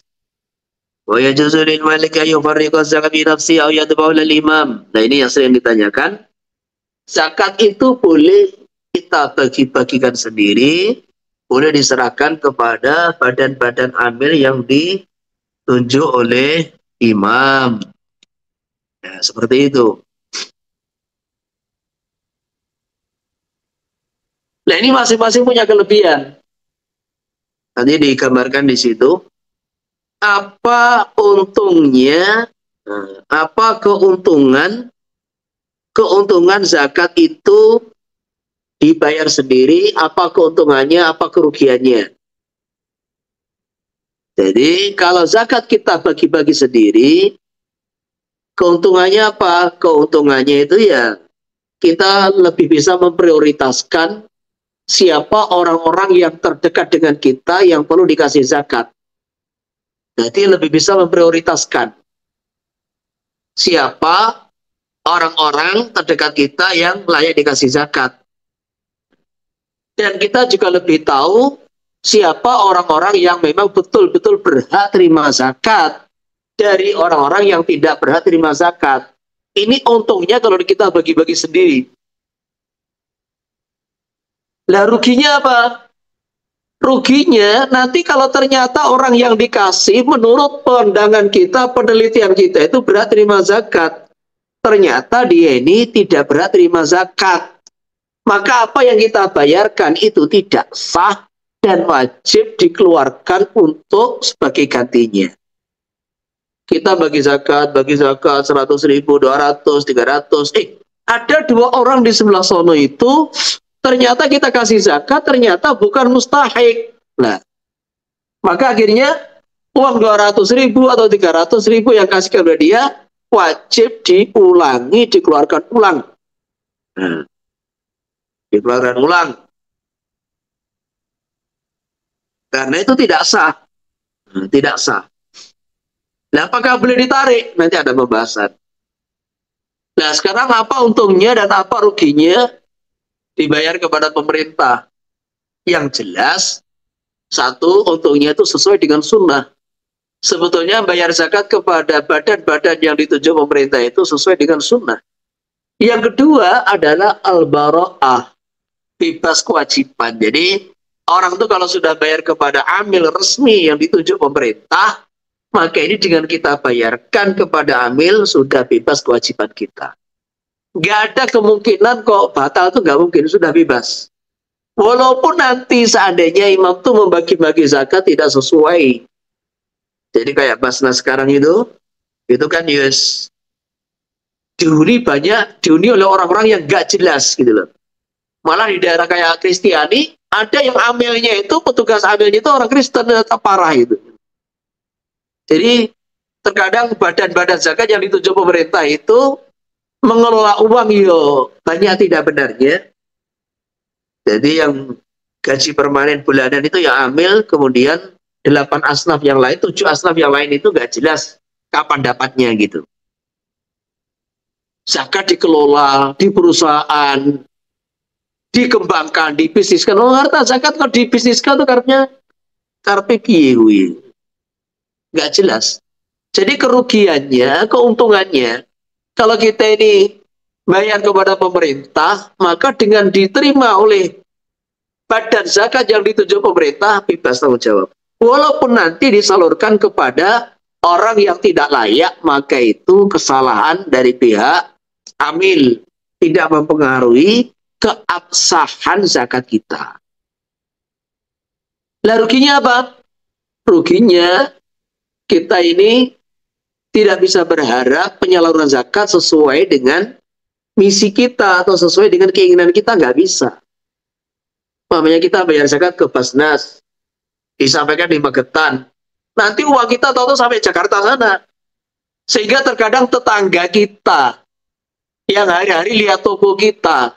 Wa yajuzu lil malik an yufarriqa zakat bi nafsi aw yatba'u lil imam. Nah, ini yang sering ditanyakan. Zakat itu boleh kita bagi-bagikan sendiri, boleh diserahkan kepada badan-badan amil yang ditunjuk oleh imam. Nah, seperti itu. Nah, ini masing-masing punya kelebihan. Nanti digambarkan di situ. Apa untungnya, apa keuntungan zakat itu dibayar sendiri, apa keuntungannya, apa kerugiannya. Jadi kalau zakat kita bagi-bagi sendiri, keuntungannya apa? Keuntungannya itu ya kita lebih bisa memprioritaskan siapa orang-orang yang terdekat dengan kita yang perlu dikasih zakat. Jadi lebih bisa memprioritaskan siapa orang-orang terdekat kita yang layak dikasih zakat. Dan kita juga lebih tahu siapa orang-orang yang memang betul-betul berhak terima zakat dari orang-orang yang tidak berhak terima zakat. Ini untungnya kalau kita bagi-bagi sendiri. Lah ruginya apa? Ruginya nanti kalau ternyata orang yang dikasih menurut pandangan kita, penelitian kita itu berat terima zakat. Ternyata dia ini tidak berat terima zakat. Maka apa yang kita bayarkan itu tidak sah dan wajib dikeluarkan untuk sebagai gantinya. Kita bagi zakat 100.000, 200, 300. Ada dua orang di sebelah sono itu ternyata kita kasih zakat, ternyata bukan mustahik. Nah, maka akhirnya uang 200.000 atau 300.000 yang kasih kepada dia wajib diulangi, dikeluarkan ulang. Nah, dikeluarkan ulang. Karena itu tidak sah. Tidak sah. Nah, apakah boleh ditarik? Nanti ada pembahasan. Nah, sekarang apa untungnya dan apa ruginya dibayar kepada pemerintah? Yang jelas, satu, untungnya itu sesuai dengan sunnah. Sebetulnya bayar zakat kepada badan-badan yang ditunjuk pemerintah itu sesuai dengan sunnah. Yang kedua adalah al-bara'ah, bebas kewajiban. Jadi, orang itu kalau sudah bayar kepada amil resmi yang ditunjuk pemerintah, maka ini dengan kita bayarkan kepada amil sudah bebas kewajiban kita. Nggak ada kemungkinan kok batal itu nggak mungkin, sudah bebas. Walaupun nanti seandainya imam itu membagi-bagi zakat tidak sesuai. Jadi kayak Basnas sekarang itu kan yes, dihuni oleh orang-orang yang nggak jelas gitu loh. Malah di daerah kayak Kristiani, ada yang amilnya itu, petugas amilnya itu orang Kristen, parah itu. Jadi terkadang badan-badan zakat yang ditunjuk pemerintah itu mengelola uang banyak tidak benarnya. Jadi yang gaji permanen bulanan itu yang amil, kemudian 8 asnaf yang lain, 7 asnaf yang lain itu nggak jelas kapan dapatnya gitu. Zakat dikelola di perusahaan, dikembangkan, dibisniskan. Harta zakat kalau dibisniskan itu karpe piye. Nggak jelas. Jadi kerugiannya, keuntungannya, kalau kita ini bayar kepada pemerintah, maka dengan diterima oleh badan zakat yang ditunjuk pemerintah, bebas tanggung jawab. Walaupun nanti disalurkan kepada orang yang tidak layak, maka itu kesalahan dari pihak amil, tidak mempengaruhi keabsahan zakat kita. Lah ruginya apa? Ruginya kita ini tidak bisa berharap penyaluran zakat sesuai dengan misi kita atau sesuai dengan keinginan kita, nggak bisa. Namanya kita bayar zakat ke Basnas, disampaikan di Magetan. Nanti uang kita tahu sampai Jakarta sana. Sehingga terkadang tetangga kita yang hari-hari lihat toko kita,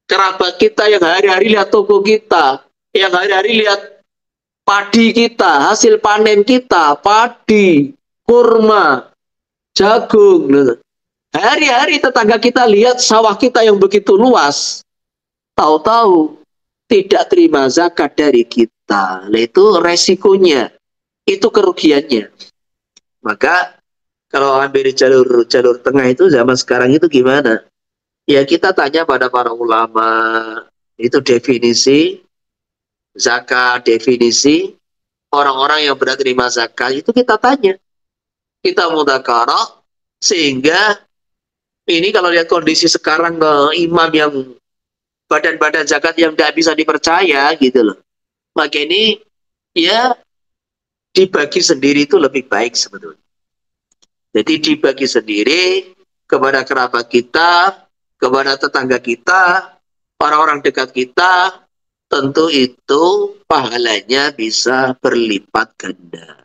kerabat kita yang hari-hari lihat toko kita, yang hari-hari lihat padi kita, hasil panen kita, padi, kurma, jagung. Hari-hari tetangga kita lihat sawah kita yang begitu luas, tahu-tahu tidak terima zakat dari kita. Nah, itu resikonya, itu kerugiannya. Maka kalau ambil jalur tengah itu zaman sekarang itu gimana? Ya kita tanya pada para ulama, itu definisi zakat, definisi orang-orang yang berat terima zakat itu kita tanya, kita mudzakarah, sehingga ini kalau lihat kondisi sekarang imam yang badan-badan zakat yang tidak bisa dipercaya gitu loh, maka ini ya dibagi sendiri itu lebih baik sebetulnya. Jadi dibagi sendiri kepada kerabat kita, kepada tetangga kita, orang-orang dekat kita, tentu itu pahalanya bisa berlipat ganda.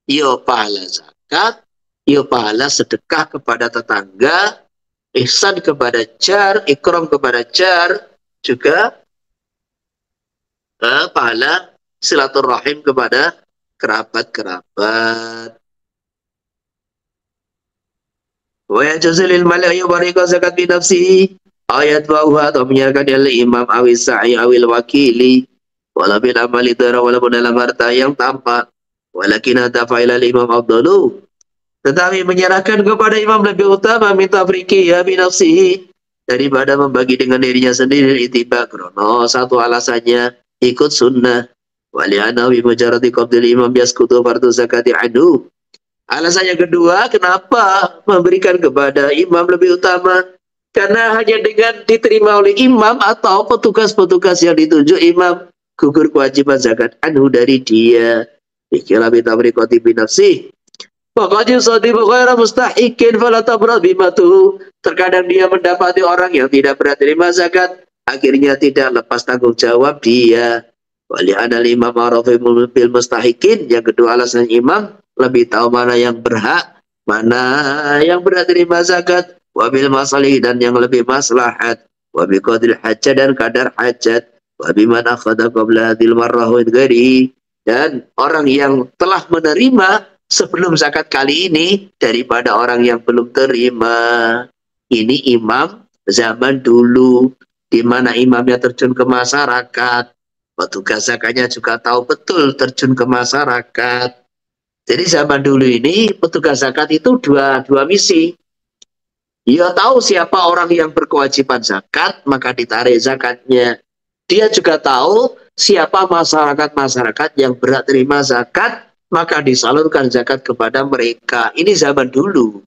Yo pahala zakat, yo pahala sedekah kepada tetangga, ihsan kepada jar, ikram kepada jar, juga pahala silaturahim kepada kerabat-kerabat. Wa yajzilil malai yubarika zakat bi nafsihi ayat bahwa atau menyerahkan oleh imam awil sa'i awil wakili wala bil amali dara walaupun dalam harta yang tampak walakin ada fa'ilal imam afdalu, tetapi menyerahkan kepada imam lebih utama minta friki ya bi nafsihi, daripada membagi dengan dirinya sendiri. Itiba krono satu alasannya ikut sunnah. Waliana bi mujarradi qabdil imam yaskutu fardu zakati anhu. Alasan yang kedua, kenapa memberikan kepada imam lebih utama? Karena hanya dengan diterima oleh imam atau petugas-petugas yang ditunjuk imam, gugur kewajiban zakat anhu dari dia. Dikira bitamriqati binafsih. Pokoknya sadibu ghaira mustahikin fala tabra bimatuhu. Terkadang dia mendapati orang yang tidak berat terima zakat, akhirnya tidak lepas tanggung jawab dia. Wali anal imam arafimul bil mustahikin. Yang kedua alasan imam lebih tahu mana yang berhak, mana yang berat terima zakat, wabil masalih dan yang lebih maslahat, wabil qadril hajat dan kadar hajat, wabil man akhada qabla hadhil marrah wa ghairi, dan orang yang telah menerima sebelum zakat kali ini daripada orang yang belum terima. Ini imam zaman dulu, di mana imamnya terjun ke masyarakat, petugas zakatnya juga tahu betul terjun ke masyarakat. Jadi zaman dulu ini petugas zakat itu dua misi. Dia tahu siapa orang yang berkewajiban zakat, maka ditarik zakatnya. Dia juga tahu siapa masyarakat-masyarakat yang berhak terima zakat, maka disalurkan zakat kepada mereka. Ini zaman dulu.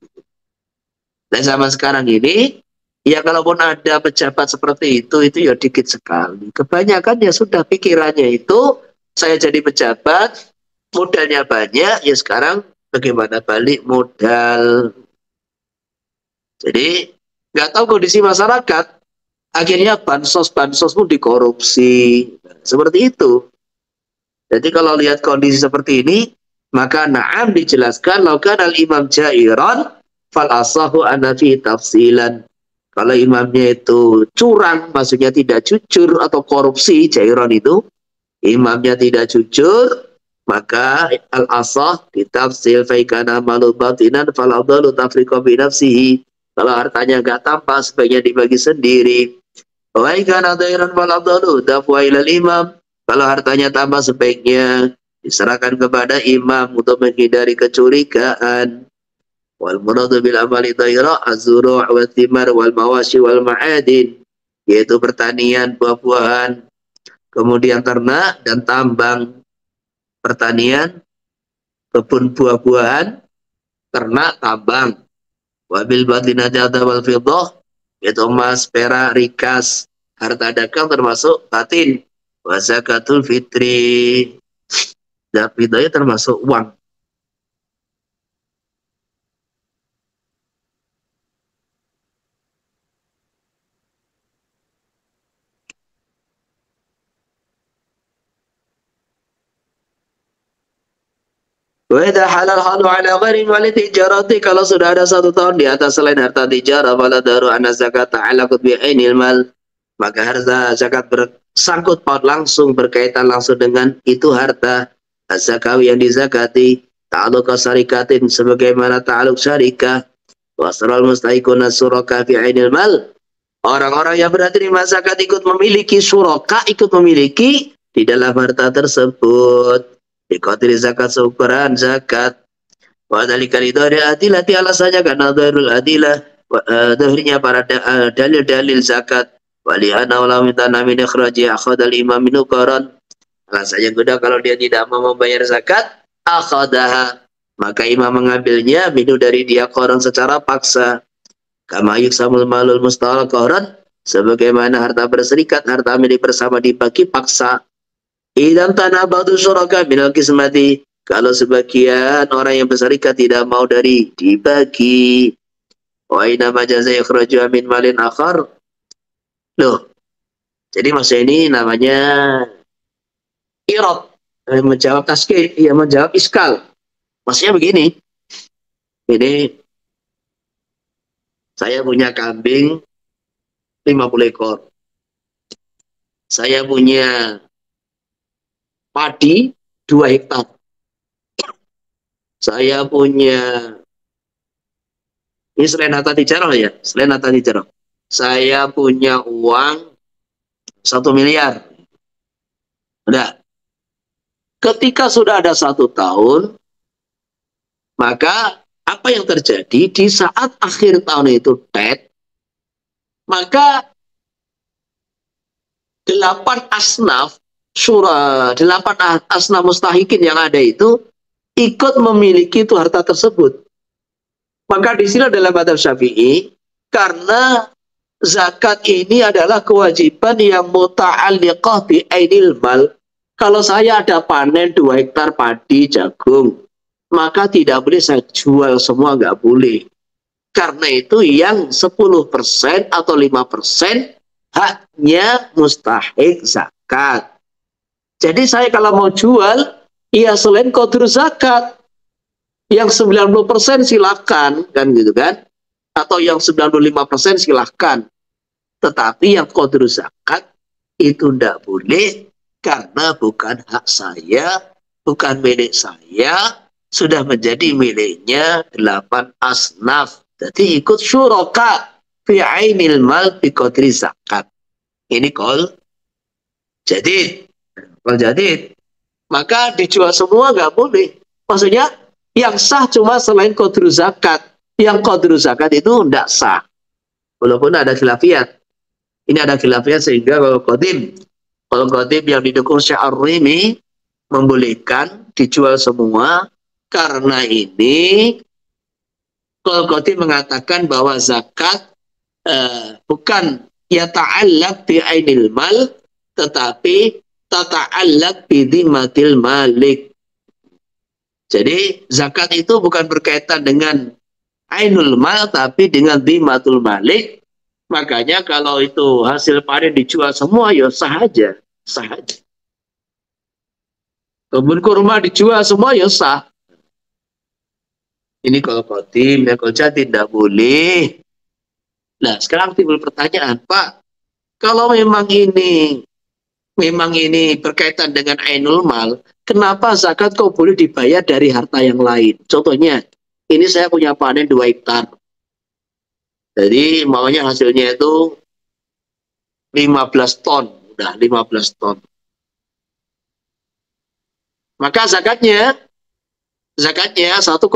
Dan zaman sekarang ini, ya kalaupun ada pejabat seperti itu ya dikit sekali. Kebanyakan ya sudah pikirannya itu, saya jadi pejabat, modalnya banyak, ya sekarang bagaimana balik modal. Jadi nggak tahu kondisi masyarakat, akhirnya bansos pun dikorupsi. Seperti itu. Jadi kalau lihat kondisi seperti ini, maka na'am dijelaskan laukan al-imam jairan fal asahu anafi tafsilan. Kalau imamnya itu curang, maksudnya tidak jujur atau korupsi, jairan itu, imamnya tidak jujur, maka al-asah ditafsil faikana malu batinan faladalu tafriqa binafsihi. Kalau hartanya enggak tampak, sebaiknya dibagi sendiri. Faikana dairan faladalu dafwa ilal imam. Kalau hartanya tampak, sebaiknya diserahkan kepada imam untuk menghindari kecurigaan. Wal muradu bil amali dairah az-zuru' wa thimar wal mawashi wal ma'adin, yaitu pertanian, buah-buahan, kemudian ternak dan tambang. Pertanian, kebun buah-buahan, ternak, tambang. Wabil batina jada wal fiddah, yaitu emas, perak, rikas, harta dagang termasuk batin. Wa zakatul fitri, fidahnya termasuk uang. Wa'idha halal halu ala gharin wali tijarati, kalau sudah ada 1 tahun di atas selain harta tijarah, fala daru anna zakat ta'alaqut bi'ainil mal, maka harta zakat bersangkut paut langsung, berkaitan langsung dengan itu harta az-zakawi yang dizakati, ta'alluq syarikatin sebagaimana ta'alluq syarikah, wasral mustahikuna suraka fi ainil mal. Orang-orang yang berarti terima zakat ikut memiliki suraka, ikut memiliki di dalam harta tersebut. Dikotiri zakat seukuran zakat. Wadhalika lidhari adilati, alasannya karena dharul adilah, dhahirnya para dalil-dalil zakat. Walihana ulamintana min ikhraji akhadal imam minukaran. Alasannya kedua, kalau dia tidak mau membayar zakat, akhadaha, maka imam mengambilnya minu dari dia koran secara paksa. Kama yuksamul malul mustahal koran, sebagaimana harta berserikat, harta milik bersama dibagi paksa. Idam tanah batu suraka minal kismati, kalau sebagian orang yang berserikat tidak mau dari dibagi. Wa ina majaza yakhraju min malin akhar. Loh, jadi maksud ini namanya irad, menjawab taskil, ya menjawab iskal. Maksudnya begini, ini saya punya kambing 50 ekor. Saya punya padi 2 hektar. Saya punya, ini selain harta tijarah ya, selain harta tijarah. Saya punya uang 1 miliar. Udah. Ketika sudah ada 1 tahun, maka apa yang terjadi di saat akhir tahun itu Maka 8 asnaf mustahikin yang ada itu ikut memiliki itu harta tersebut. Maka di sini dalam madzhab Syafi'i, karena zakat ini adalah kewajiban yang muta'alliqah bi ainil mal. Kalau saya ada panen 2 hektar padi jagung, maka tidak boleh saya jual semua, nggak boleh. Karena itu yang 10% atau 5% haknya mustahik zakat. Jadi saya kalau mau jual, ya selain qadru zakat, yang 90% silakan, kan gitu kan? Atau yang 95% silakan. Tetapi yang qadru zakat itu tidak boleh, karena bukan hak saya, bukan milik saya, sudah menjadi miliknya 8 asnaf. Jadi ikut syuraka fi ainil mal bi qadri zakat. Ini kol jadid. Kol jadid. Maka dijual semua nggak boleh. Maksudnya yang sah cuma selain qadru zakat. Yang qadru zakat itu tidak sah. Walaupun ada khilafiyat. Ini ada khilafiyat sehingga kalau qadim yang didukung Syekh Ar-Rimi membolehkan dijual semua, karena ini qadim mengatakan bahwa zakat bukan yata'allaq bi ainil mal, tetapi tata'allaq bi dhimmatil malik. Jadi zakat itu bukan berkaitan dengan ainul mal, tapi dengan dhimmatul malik. Makanya kalau itu hasil panen dijual semua, ya sah aja, sah aja. Kebun kurma dijual semua, ya sah. Ini kalau qadim, ya kalau jadid tidak boleh. Nah, sekarang timbul pertanyaan, Pak, kalau memang ini berkaitan dengan ainul mal, kenapa zakat kok boleh dibayar dari harta yang lain? Contohnya, ini saya punya panen 2 hektar. Jadi maunya hasilnya itu 15 ton, udah 15 ton. Maka zakatnya 1,5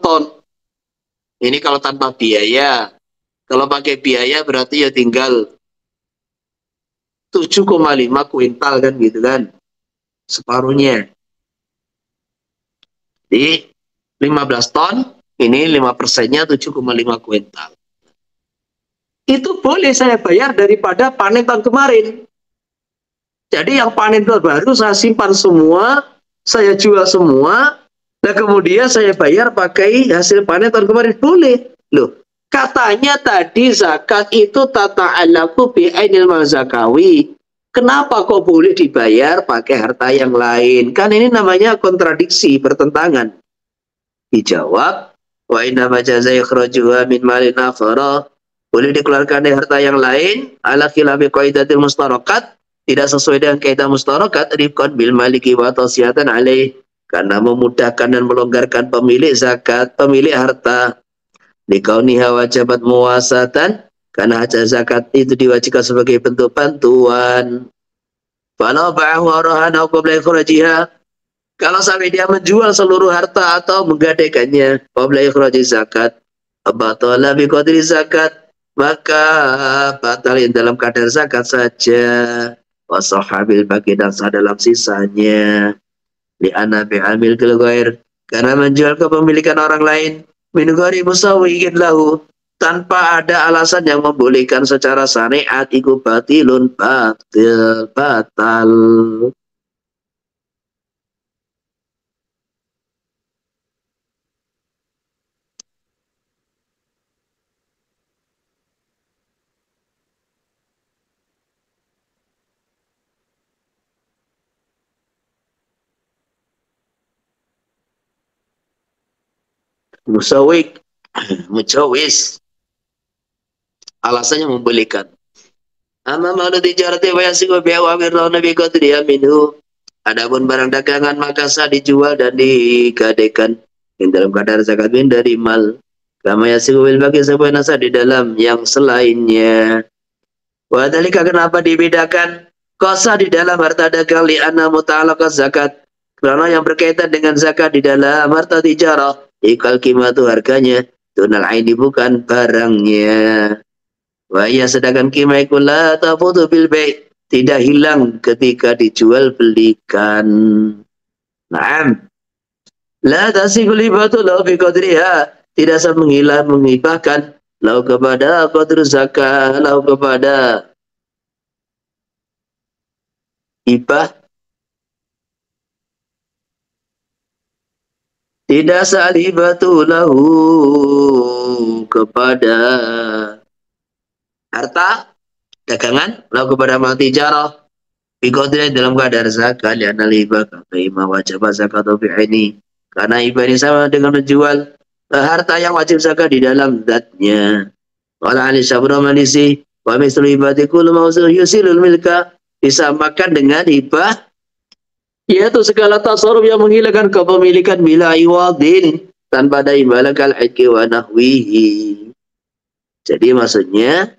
ton. Ini kalau tanpa biaya. Kalau pakai biaya berarti ya tinggal 7,5 kuintal kan gitu kan. Separuhnya. Jadi 15 ton, ini 5%-nya 7,5 kuintal. Itu boleh saya bayar daripada panen tahun kemarin. Jadi yang panen baru saya simpan semua, saya jual semua, dan kemudian saya bayar pakai hasil panen tahun kemarin. Boleh. Loh, katanya tadi zakat itu tata'allaqu bi ainil mal zakawi. Kenapa kok boleh dibayar pakai harta yang lain? Kan ini namanya kontradiksi, bertentangan. Dijawab, wa inna majaza ikhrajuha min malin akhara, boleh dikeluarkan dari harta yang lain, ala khilafi qaidatil mustarakat, tidak sesuai dengan kaidah mustarakat, rifqan bil maliki wa tasiyatan alaih, karena memudahkan dan melonggarkan pemilik zakat, pemilik harta, likauniha wajabat muwasatan, karena hasil zakat itu diwajibkan sebagai bentuk bantuan. Falau ba'ahu arahan au qabla ikhrajiha, kalau sampai dia menjual seluruh harta atau menggadaikannya qabla ikhraji zakat, batala bi qadri zakat, maka batalin dalam kadar zakat saja. Wasahabil bagi dan sah dalam sisanya. Li'anna bi'amil kil ghair, karena menjual kepemilikan orang lain, min ghairi musawwiqin lahu, tanpa ada alasan yang membolehkan secara syariat, iku batilun, batal. Musawwiq, mujawis, alasannya membolehkan. Amma ma'lu tijarati wa yasiku bi'awa mirrahna bi qadriya minhu, adapun barang dagangan maka sah dijual dan digadaikan yang dalam kadar zakat min dari mal, kama yasiku bil baqi sebuah nasa di dalam yang selainnya. Wa dalika, kenapa dibedakan qasa di dalam harta dagang, li anna muta'allaqaz zakat, karena yang berkaitan dengan zakat di dalam harta tijarah, ikal qimatu harganya, tunal aini bukan barangnya. Wa iya sedangkan kimai kula tafutu bil bai', tidak hilang ketika dijual belikan. Naam. La tasihul hibatu lau bi qadriha, tidak sah menghilang menghibahkan lau kepada qadru zakat, lau kepada hibah, tidak sah hibatu lahu kepada harta dagangan, lau kepada mal tijarah bi qadri dalam keadaan zakat, lianna hibah kata imam wajib zakat fi ini, karena hibah ini sama dengan menjual harta yang wajib zakat di dalam zatnya. Wala Ali Syabra Manisi wa mislu hibati kullu mawzu yusilul milka, disamakan dengan hibah yaitu segala tasarruf yang menghilangkan kepemilikan bila iwadin tanpa ada imbalan kal haqqi wa nahwihi. Jadi maksudnya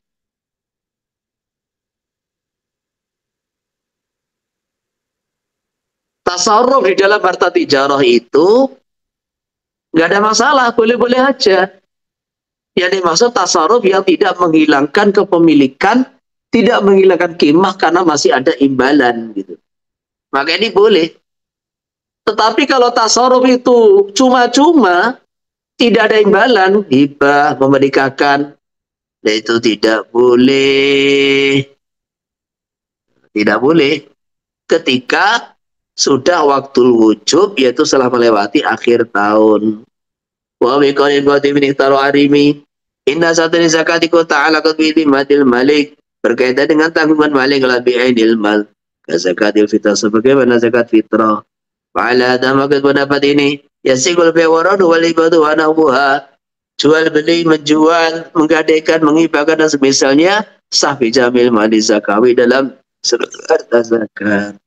tasarruf di dalam harta tijarah itu nggak ada masalah, boleh-boleh aja. Yang dimaksud tasarruf yang tidak menghilangkan kepemilikan, tidak menghilangkan kimah karena masih ada imbalan gitu. Maka ini boleh. Tetapi kalau tasarruf itu cuma-cuma, tidak ada imbalan, hibah, memerikahkan, nah itu tidak boleh. Tidak boleh. Ketika sudah waktu wujub, yaitu setelah melewati akhir tahun. Wa biqalin qadimin ikhtaru arimi. Inna satani zakatiku ta'ala qadbili madil malik. Berkaitan dengan tanggungan malik lebih ainil mal. Zakatil fitrah sebagaimana zakat fitrah. Fa'ala damakut pendapat ini. Yasikul bi'waradu wal ibadu wa nahbuha. Jual beli, menjual, menggadaikan, menghibahkan dan semisalnya sah bijamil mali zakawi dalam seluruh harta zakat.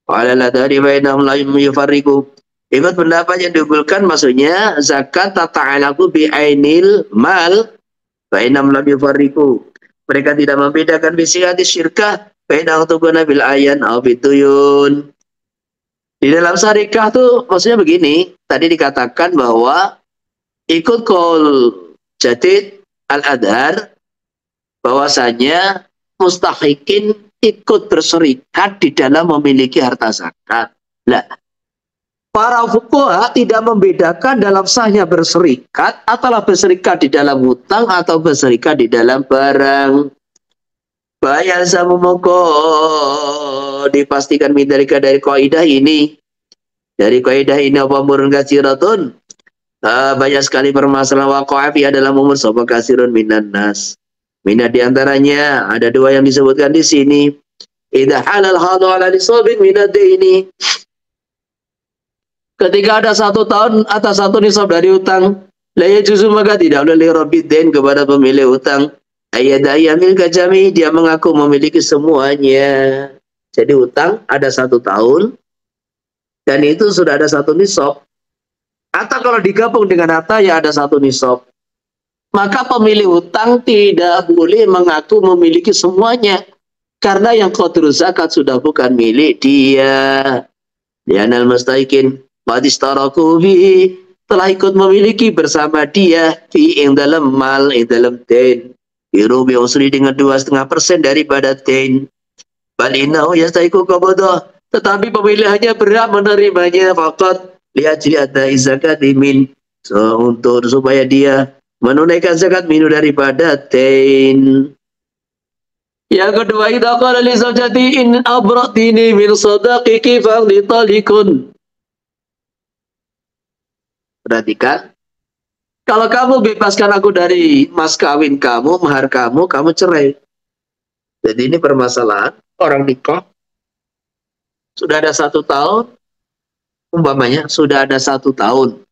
Fa'ala la dari bainahum la yufarriqu. Ikut pendapat yang diunggulkan maksudnya zakat tata'alaku bi'ainil mal fa'inam lam yufarriku. Mereka tidak membedakan bisiati syirkah fa'inam tuguna bil ayan au bituyun. Di dalam syarikah tuh maksudnya begini, tadi dikatakan bahwa ikut qaul Jadid al-Adhar bahwasanya mustahikin ikut berserikat di dalam memiliki harta zakat. Lah, para fuqaha tidak membedakan dalam sahnya berserikat atau berserikat di dalam hutang atau berserikat di dalam barang. Bayan sama mongko dipastikan mindarika dari kaidah ini. Dari kaidah ini apa murun kasiratun? Banyak sekali permasalahan waqa'i dalam umur sapa kasirun minan nas. Minat diantaranya ada dua yang disebutkan di sini. Idza halal hadu ala nisabin minad ini. Ketika ada 1 tahun atas 1 nisab dari utang, la yajuzu maka tidak boleh rabbidin kepada pemilik utang. Ayadayamil kajami, dia mengaku memiliki semuanya. Jadi utang ada 1 tahun dan itu sudah ada 1 nisab. Atau kalau digabung dengan harta ya ada 1 nisab. Maka pemilik utang tidak boleh mengaku memiliki semuanya karena yang qadru zakat sudah bukan milik dia. Lianal mustaikin Madistaraku bihi, telah ikut memiliki bersama dia fi ing dalam mal, ing dalam ten. Biru biusri dengan 2,5% daripada ten. Bal innahu yastaiku qabadah, tetapi pemilihannya berhak menerimanya faqat liajli adai zakat min. So, untuk supaya dia menunaikan zakat minu daripada ten. Yang kedua, idza qala li zawjati in abratini min sadaqiki faqdi talikun. Perhatikan, kalau kamu bebaskan aku dari mas kawin kamu, mahar kamu, kamu cerai. Jadi ini permasalahan orang nikah sudah ada 1 tahun, umpamanya sudah ada 1 tahun,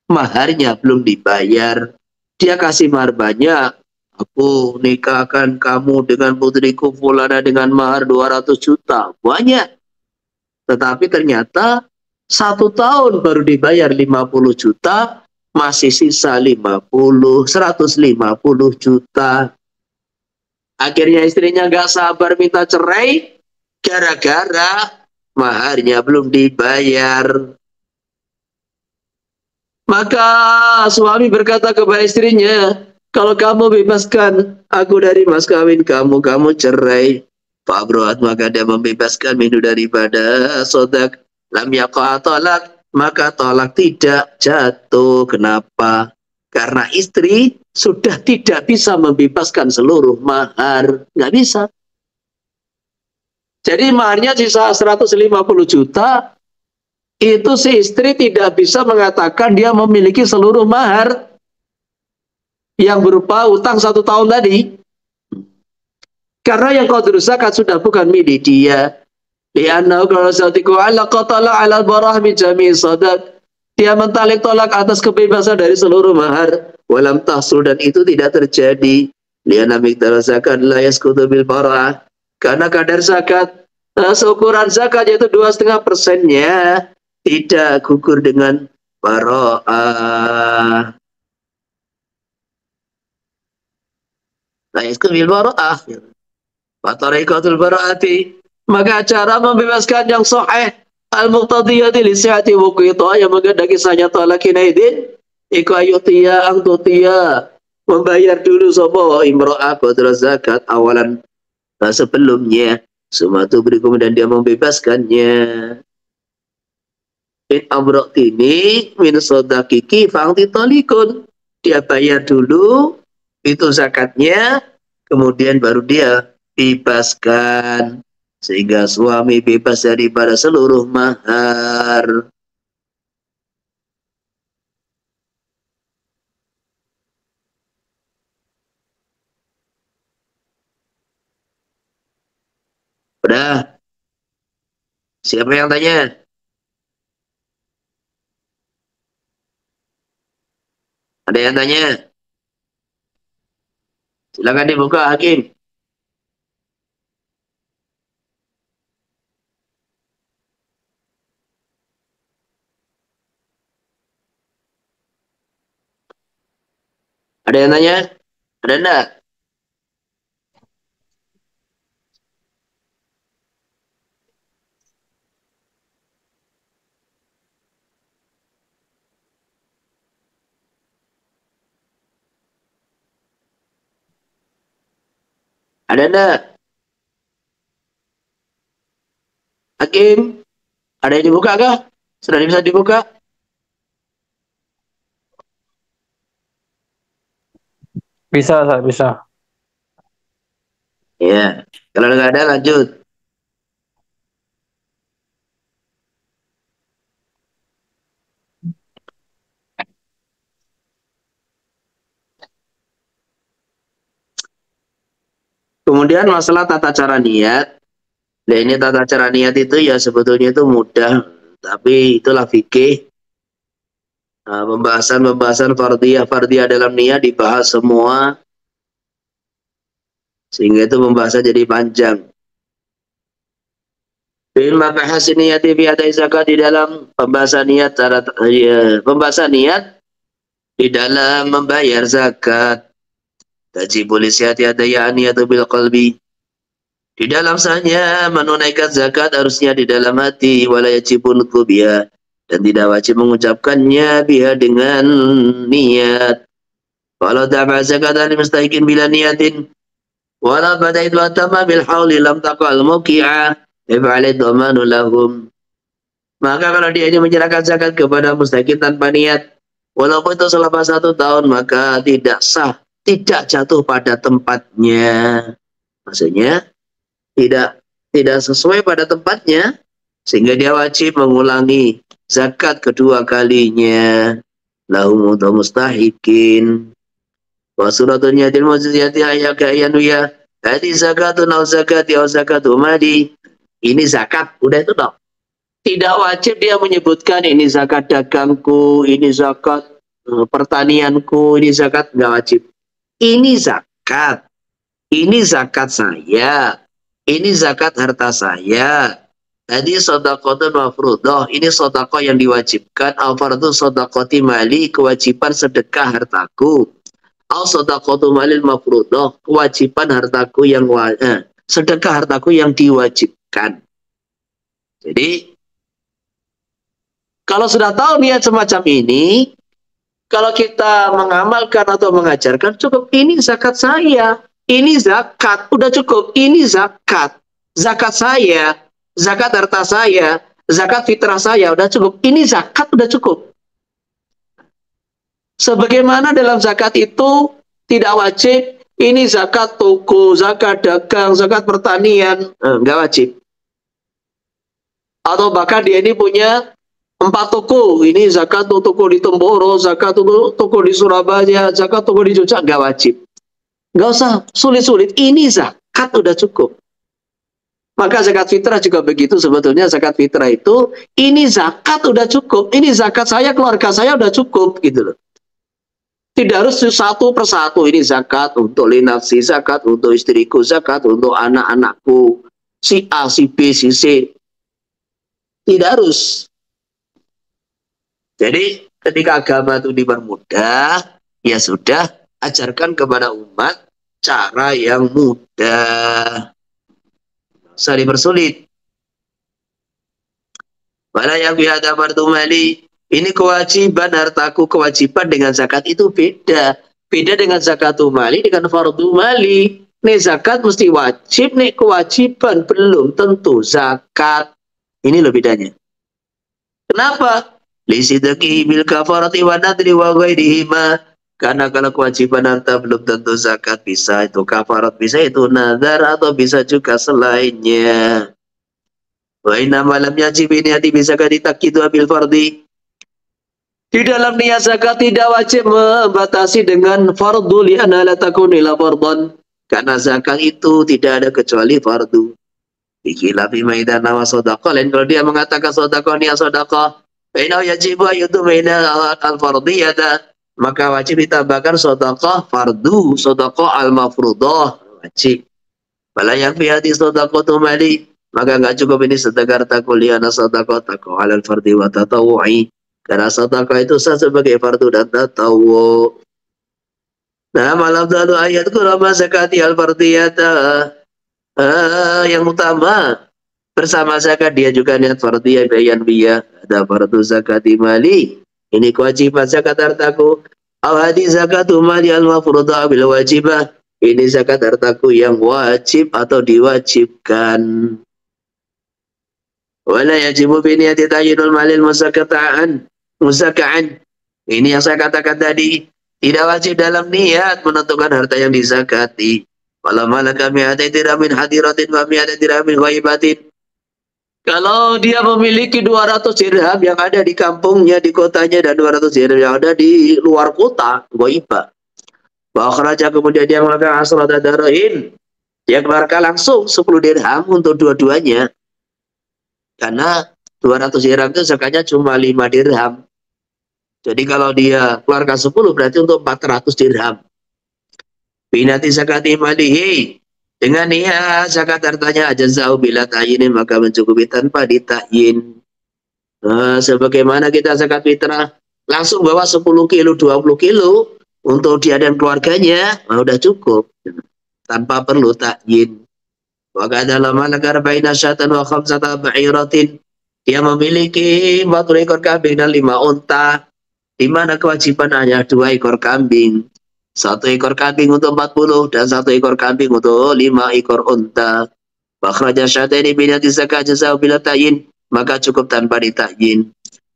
maharnya belum dibayar, dia kasih mahar banyak. Aku nikahkan kamu dengan putriku fulana dengan mahar 200 juta, banyak. Tetapi ternyata 1 tahun baru dibayar 50 juta, masih sisa 150 juta. Akhirnya istrinya nggak sabar minta cerai, gara-gara maharnya belum dibayar. Maka suami berkata kepada istrinya, Kalau kamu bebaskan aku dari mas kawin kamu, kamu cerai. Fa'abrohat, maka dia membebaskan minhu daripada sodak. Lam yaqa tolak, maka tolak tidak jatuh. Kenapa? Karena istri sudah tidak bisa membebaskan seluruh mahar. Nggak bisa. Jadi maharnya sisa 150 juta, itu si istri tidak bisa mengatakan dia memiliki seluruh mahar yang berupa utang 1 tahun tadi. Karena yang qadir zakat sudah bukan milik dia. Liannahu kalau satiku ala qatala ala barah min jami' sadaq. Dia mentalik tolak atas kebebasan dari seluruh mahar. Walam tahsul, dan itu tidak terjadi. Lianna miqdar zakat la yaskutu bil barah. Karena kadar zakat, seukuran zakat yaitu 2,5%-nya tidak gugur dengan bara'ah. La yaskutu bil bara'ah. Fatarikatul bara'ati, maka cara membebaskan yang sahih al-muqtadiyati li sihhati wuqita, yang menghendaki sahnya talak hinaidin iku ayutiya ang tutiya, membayar dulu sapa imra'ah qadra zakat awalan sebelumnya, sumatu beri kemudian dia membebaskannya. In amra'tini min sadaqiki fa'ti talikun, dia bayar dulu itu zakatnya, kemudian baru dia bebaskan, sehingga suami bebas daripada seluruh mahar. Udah? Siapa yang tanya? Ada yang tanya? Silakan dibuka, Hakim. Ada yang tanya? Ada enggak? Ada enggak? Hakim, ada yang dibuka kah? Sudah bisa dibuka? Bisa, Ustaz, bisa. Ya, kalau nggak ada lanjut. Kemudian masalah tata cara niat. Nah, ini tata cara niat itu ya sebetulnya itu mudah, tapi itulah fikih. Nah, pembahasan fardiyah dalam niat dibahas semua, sehingga itu pembahasan jadi panjang. Bil mabahas niyati fi adai zakat, di dalam pembahasan niat pembahasan niat di dalam membayar zakat. Tajibul isyati adaya niyatu bil qalbi. Di dalam sahnya menunaikan zakat harusnya di dalam hati, wala yajibun biha, dan tidak wajib mengucapkannya biha dengan niat. Kalau dafa zakatan mustahikin bila niyatin, wala badait wa tamma bil hauli lam taqal muqi'a if'alid dhamanu lahum. Maka kalau dia ini menyerahkan zakat kepada mustahikin tanpa niat, walaupun itu selama 1 tahun, maka tidak sah, tidak jatuh pada tempatnya. Maksudnya tidak sesuai pada tempatnya, sehingga dia wajib mengulangi zakat kedua kalinya. Lahum mustahikin. Wa suratun yatil mujizati ayyaka yanuya hadi zakatun au zakati au zakatu madi. Ini zakat, udah itu dong. Tidak wajib dia menyebutkan ini zakat dagangku, ini zakat pertanianku, ini zakat, nggak wajib. Ini zakat, ini zakat saya, ini zakat harta saya. Tadi sodakotun mafrudoh, ini sodakoh yang diwajibkan. Al-fardu sodakoti mali, kewajiban sedekah hartaku. Al-sodakotu malil mafrudoh, kewajiban hartaku yang sedekah hartaku yang diwajibkan. Jadi kalau sudah tahu niat semacam ini, Kalau kita mengamalkan atau mengajarkan, cukup ini zakat saya, ini zakat, udah cukup, ini zakat, zakat saya, zakat harta saya, zakat fitrah saya, udah cukup, ini zakat, udah cukup. Sebagaimana dalam zakat itu tidak wajib, ini zakat toko, zakat dagang, zakat pertanian, nggak wajib. Atau bahkan dia ini punya 4 toko, ini zakat toko di Temboro, zakat toko di Surabaya, zakat toko di Jogja, nggak wajib. Nggak usah sulit-sulit, ini zakat udah cukup. Maka zakat fitrah juga begitu sebetulnya. Zakat fitrah itu, ini zakat udah cukup, ini zakat saya, keluarga saya udah cukup gitu loh. Tidak harus satu persatu, ini zakat untuk linafsi, zakat untuk istriku, zakat untuk anak-anakku, si A, si B, si C. Tidak harus. Jadi ketika agama itu dipermudah, ya sudah, ajarkan kepada umat cara yang mudah. Usah dipersulit. Mana yang biada fardu mali, ini kewajiban hartaku, kewajiban dengan zakat itu beda. Beda dengan zakatul mali dengan fardu mali. Nih zakat mesti wajib, nih kewajiban belum tentu zakat. Ini loh bedanya. Kenapa? Lisidaki bil kafarati wa nadri wa ghairihima. Karena kalau kewajiban harta belum tentu zakat, bisa itu kafarat, bisa itu nadar, atau bisa juga selainnya. Wa inna malam yajib ini hati bisa ditakidu abil fardi. Di dalam niat zakat tidak wajib membatasi dengan fardu li'anna la takun ila fardhan. Karena zakat itu tidak ada kecuali fardu. Dikhilafi maidan wa sadaqah. Lain kalau dia mengatakan sadaqah niat sadaqah, fa inna yajibu ayyudu baina al-fardiyata, maka wajib ditambahkan sadaqah fardu, sadaqah al-mafruḍah, wajib. Bala yang fi hadis sadaqatu mali, maka enggak cukup ini sedekah takuliana sadaqah taku alal fardi wa tatawu'i. Karena sedekah itu sah sebagai fardu dan tatawu. Nah, malam lalu ayat kurama zakati al fardiyata. Yang utama bersama zakat dia juga niat fardiyah bayan biya. Ada fardu zakati mali. Ini kewajiban zakat hartaku. Awadi zakatu mali al mafruḍah bil wajibah. Ini zakat hartaku yang wajib atau diwajibkan. Wala yajibu bi niyati tayyinul malil musakatan. Ini yang saya katakan tadi. Tidak wajib dalam niat menentukan harta yang dizakati. Walau malaka mi'atin dirhamin hadiratin wa mi'atin dirhamin ghaibatin. Kalau dia memiliki 200 dirham yang ada di kampungnya, di kotanya, dan 200 dirham yang ada di luar kota, ghaibah. Wa akhraja, kemudian dia melakukan asrata darahin. Dia keluarkan langsung 10 dirham untuk dua-duanya. Karena 200 dirham itu zakatnya cuma 5 dirham. Jadi kalau dia keluarkan 10 berarti untuk 400 dirham. Binati zakati malihi. Dengan niat zakat hartanya ajazau bila ta'yinin, maka mencukupi tanpa ditakyin. Sebagaimana kita zakat fitrah langsung bawa 10 kilo, 20 kilo untuk dia dan keluarganya, udah cukup. Tanpa perlu takyin. Wa kadala malakar baina syatan wa khamsata ba'iratin. Dia memiliki 40 ekor kambing dan 5 unta. Di mana kewajiban hanya 2 ekor kambing. 1 ekor kambing untuk 40 dan 1 ekor kambing untuk 5 ekor unta. Bakhraja syataini binati zakat jazau bila ta'yin, maka cukup tanpa ditakyin.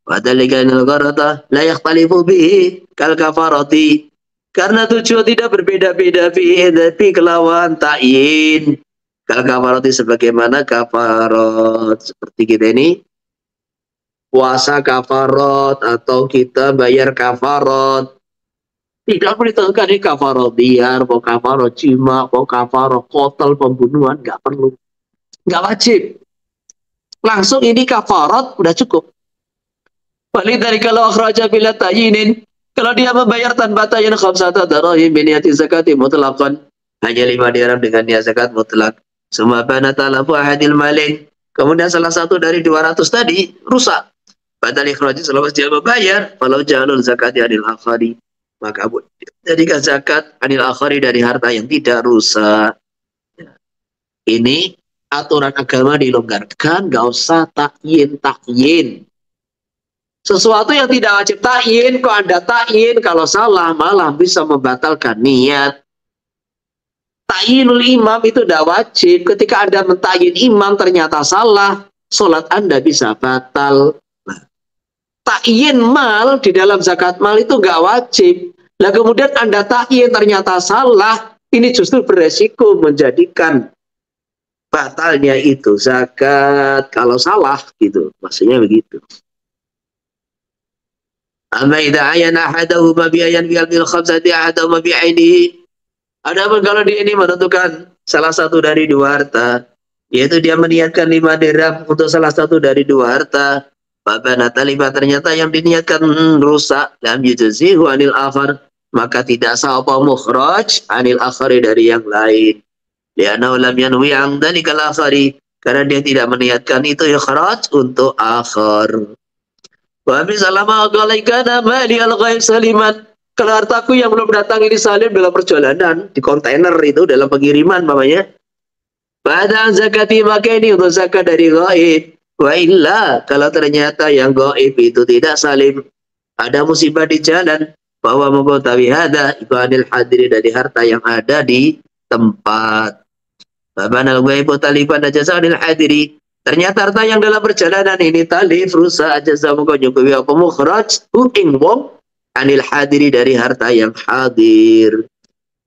Wa dzalika anal gharata la yakhtalifu bihi kal kafarati. Karena tujuan tidak berbeda-beda fi kelawan ta'yin. Kal kafarati sebagaimana kafarat. Seperti kita ini puasa kafarat atau kita bayar kafarat. Tidak perlu kafarat biar, mau kafarat cima, mau kafarat kotel pembunuhan, nggak perlu. Nggak wajib. Langsung ini kafarat, udah cukup. Balik dari kalau akhraja bila tayyinin, kalau dia membayar tanpa tayin khamsata darahim biniyati zakati mutlaqan, hanya 5 dirham dengan niat zakat mutlak. Semua bana talafu ahadil malin. Kemudian salah satu dari 200 tadi rusak. Batal ikhrajin selepas dia membayar, kalau jalul zakati anil akhari, maka jadikan zakat anil akhari dari harta yang tidak rusak. Ini aturan agama dilonggarkan, nggak usah takyin. Sesuatu yang tidak wajib ta'yin, kok Anda ta'yin, kalau salah malah bisa membatalkan niat. Ta'yinul imam itu tidak wajib. Ketika Anda mentakyin imam ternyata salah, sholat Anda bisa batal. Ta'yin mal di dalam zakat mal itu nggak wajib. Nah kemudian Anda ta'yin ternyata salah, ini justru beresiko menjadikan batalnya itu zakat kalau salah gitu. Maksudnya begitu. Amma idza ayana ahadahuma bi ayan bil khamsati ahadahuma bi ainihi. Adapun kalau dia ini menentukan salah satu dari dua harta, yaitu dia meniatkan 5 dirham untuk salah satu dari dua harta, Babanata 5 ternyata yang diniatkan rusak lam yujzihu anil akhar, maka tidak sah apa mukhraj anil akhari dari yang lain. Lianna lam yanwi an dalikal akhari, karena dia tidak meniatkan itu ikhraj untuk akhar. Wa bi salama qalaikana mali al-ghaib saliman. Kalau hartaku yang belum datang ini salim dalam perjalanan di kontainer itu dalam pengiriman mamanya. Pada zakati maka ini untuk zakat dari ghaib. Wa illa kalau ternyata yang ghaib itu tidak salim, ada musibah di jalan, bahwa mengetahui hada itu anil hadiri dari harta yang ada di tempat. Babanal ghaibu talifan ajasa anil hadiri. Ternyata harta yang dalam perjalanan ini talif rusak ajasa mengko nyukupi apa mukhraj ing wong anil hadiri dari harta yang hadir.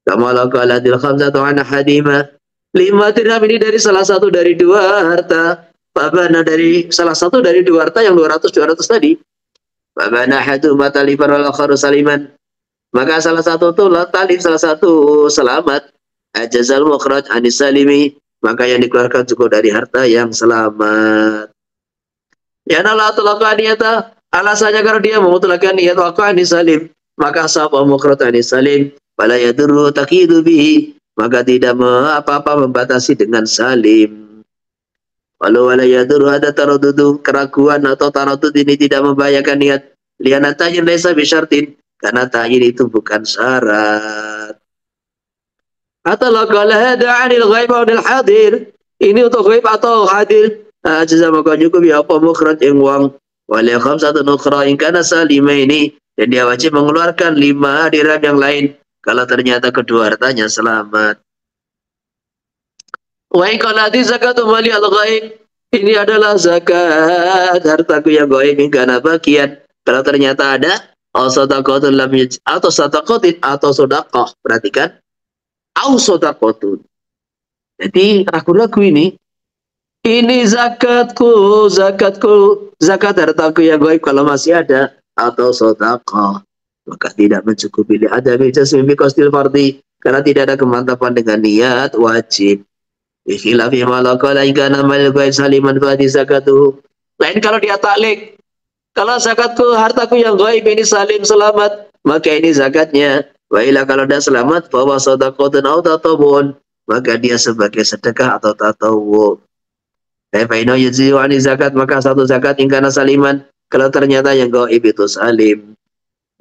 Kama laqala dil khamsatu an hadima. 5 dirham ini dari salah satu dari dua harta. Babana dari salah satu dari dua harta yang 200 tadi. Babana hadu matalifan wal akharu saliman. Maka salah satu itu talif, salah satu selamat. Ajazal mukhraj anis salimi. Maka yang dikeluarkan cukup dari harta yang selamat. Ya Allah tulaka niyata. Alasannya kalau dia memutlakan niat waqa'ani salim, maka sapa mukhraj anis salim, fala yadurru taqidu bihi, maka tidak apa-apa membatasi dengan salim. Walau wala yadurru ada taradudu, keraguan atau taradud ini tidak membahayakan niat. Liana ta'yin laisa bisyartin, karena ta'yin itu bukan syarat. Atau laqala hada 'anil ghaib wa 'anil hadir. Ini untuk ghaib atau hadir. Jaza maka cukup ya apa mukhraj ing wong. Wal khamsatu nukhra in kana salimaini, dan dia wajib mengeluarkan 5 dirham yang lain kalau ternyata kedua hartanya selamat. Wa in kana zakatu mali al ghaib, ini adalah zakat hartaku yang ghaib in kana bagian, kalau ternyata ada sadaqatul lam atau sadaqatin atau sedekah. Perhatikan au sadaqatun. Jadi ragu-ragu ini zakatku, zakat hartaku yang gaib kalau masih ada, atau sedekah, maka tidak mencukupi li adami jasmi bi qasdil fardhi, karena tidak ada kemantapan dengan niat wajib. Bi khilafi ma laqala in kana mal ghaib saliman fa zakatuhu. Lain kalau dia taklik, kalau zakatku hartaku yang gaib ini salim selamat, maka ini zakatnya. Wa ila kalau tidak selamat, bahwa sedekahun atau tatawun, maka dia sebagai sedekah atau tatawun. Faino yuziu ani zakat, maka satu zakat ingkana saliman, kalau ternyata yang gaib itu salim.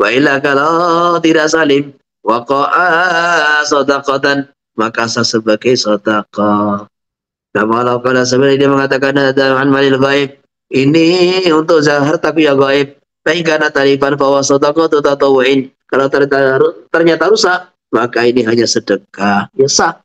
Wa ila kalau tidak salim, waqa'a sedekatan, maka sah sebagai sedekah. Kama kalau sebenarnya dia mengatakan ada an malil gaib, ini untuk hartaku yang gaib. Faingkana talifan bahwa sedekah itu tatawuin, kalau ternyata rusak, maka ini hanya sedekah. Ya sah.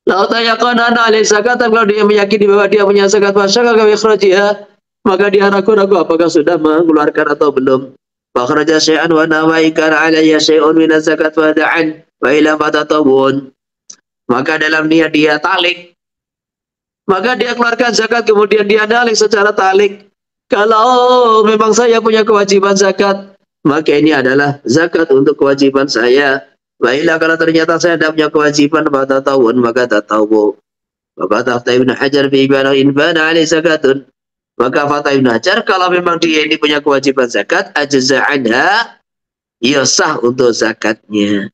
Lau tayaqana alai zakatan, kalau dia meyakini bahwa dia punya zakat, masyaka kami ikhrajiha, maka dia ragu-ragu apakah sudah mengeluarkan atau belum. Wa kharaja syai'an wa nawaikan alayya syai'un min zakat wa da'an wa ila fatatawun. Maka dalam niat dia talik, maka dia keluarkan zakat, kemudian dia nalik secara talik. Kalau memang saya punya kewajiban zakat, maka ini adalah zakat untuk kewajiban saya. Baiklah kalau ternyata saya tidak punya kewajiban, maka tatawun, maka tatawu. Maka Fatah Ibn Hajar fi ibana inbana alai zakatun. Maka Fatah Ibn Hajar kalau memang dia ini punya kewajiban zakat, ajza anha, ya sah untuk zakatnya.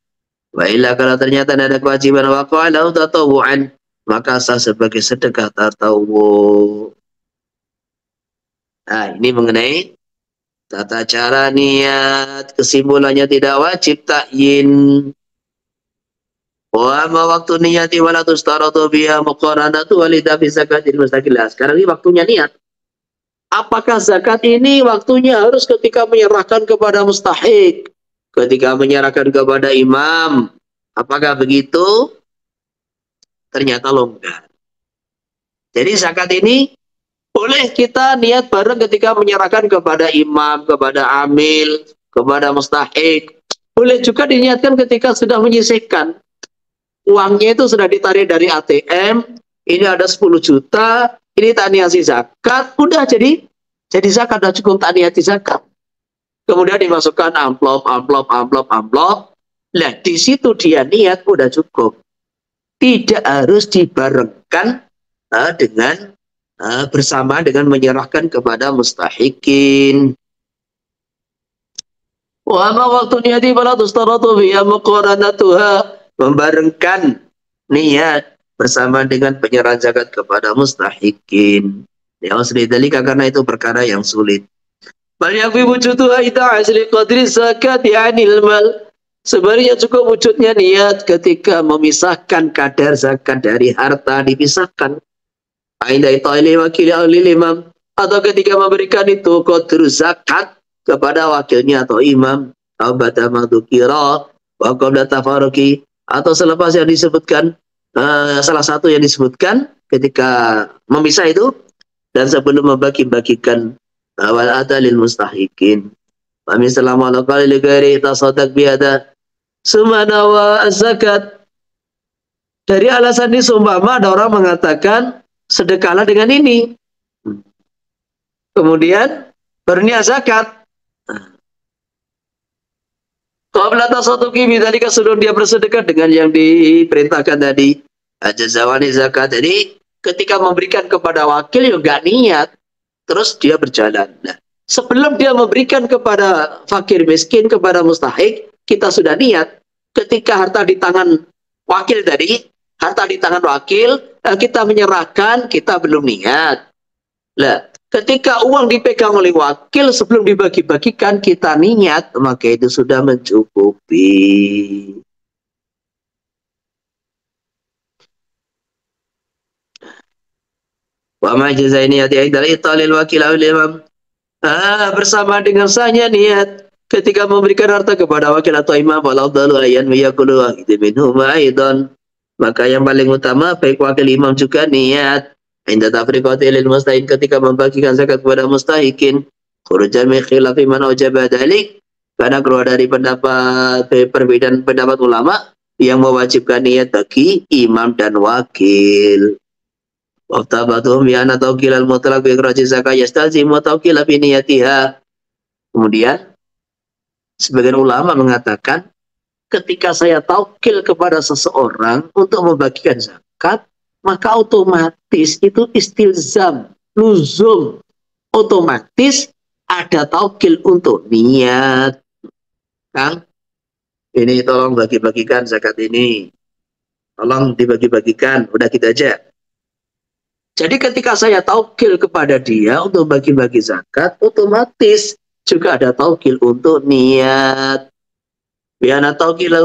Baiklah kalau ternyata tidak ada kewajiban, waqa'alahu tatawu'an, maka sah sebagai sedekah tatawu. Nah, ini mengenai tata cara niat. Kesimpulannya tidak wajib ta'yin. Wa ma waktu niyati wala tustaratu biha muqaranatu walida fi zakatil mustaqillah. Sekarang ini waktunya niat. apakah zakat ini waktunya harus ketika menyerahkan kepada mustahik, ketika menyerahkan kepada imam? Apakah begitu? Ternyata longgar. Jadi zakat ini boleh kita niat bareng ketika menyerahkan kepada imam, kepada amil, kepada mustahik. Boleh juga diniatkan ketika sudah menyisihkan. Uangnya itu sudah ditarik dari ATM, ini ada 10 juta, ini tak niati zakat, udah jadi zakat, udah cukup tak niati zakat. Kemudian dimasukkan amplop. Nah, di situ dia niat udah cukup. Tidak harus dibarengkan dengan bersama dengan menyerahkan kepada mustahikin. Wa ma waktu niati fala tustaratu biha muqaranatuha, membarengkan niat bersama dengan penyerahan zakat kepada mustahikin. Ya asli dalika, karena itu perkara yang sulit. Bal yakfi wujuduha ida asli qadri zakat yanil mal. Sebenarnya cukup wujudnya niat ketika memisahkan kadar zakat dari harta, dipisahkan. Ainda itaili wakil imam, atau ketika memberikan itu qadru zakat kepada wakilnya atau imam, atau ba'da ma dzukira wa qabla tafaruqi, atau selepas yang disebutkan, salah satu yang disebutkan ketika memisah itu dan sebelum membagi-bagikan wal adalil mustahikin. Wa mislamu ala qali li ghairi tasaddaq bi hada sumana wa zakat. Dari alasan ini seumpama ada orang mengatakan sedekahlah dengan ini, kemudian berniat zakat. Qabla tasadduqi bidzalika, sebelum dia bersedekah dengan yang diperintahkan tadi. Ajazawani zakat. Jadi ketika memberikan kepada wakil ya enggak niat, terus dia berjalan. Nah, sebelum dia memberikan kepada fakir miskin, kepada mustahik, kita sudah niat. Ketika harta di tangan wakil tadi, harta di tangan wakil, kita menyerahkan, kita belum niat. Lah, ketika uang dipegang oleh wakil sebelum dibagi-bagikan kita niat, maka itu sudah mencukupi. Wa ma jazaini yati aidal italil wakil awil imam. Bersama dengan sahnya niat ketika memberikan harta kepada wakil atau imam, walau dalu ayan miyakulu wahidi minhuma aidan, maka yang paling utama baik wakil imam juga niat. Inda tafriqati lil mustahin, ketika membagikan zakat kepada mustahikin, khurujan min khilafi man ujaba dalik, karena keluar dari perbedaan pendapat ulama yang mewajibkan niat bagi imam dan wakil. Waftabatuhum bi anna tawqilal mutlaq bi ikhraji zakat yastazimu tawqila bi niyatiha. Kemudian sebagian ulama mengatakan ketika saya taukil kepada seseorang untuk membagikan zakat, maka otomatis itu istilzam, luzum, otomatis ada taukil untuk niat. Kang, ini tolong bagi-bagikan zakat ini, tolong dibagi-bagikan, udah kita aja. Jadi ketika saya taukil kepada dia untuk bagi-bagi zakat, otomatis juga ada taukil untuk niat. Biana taukil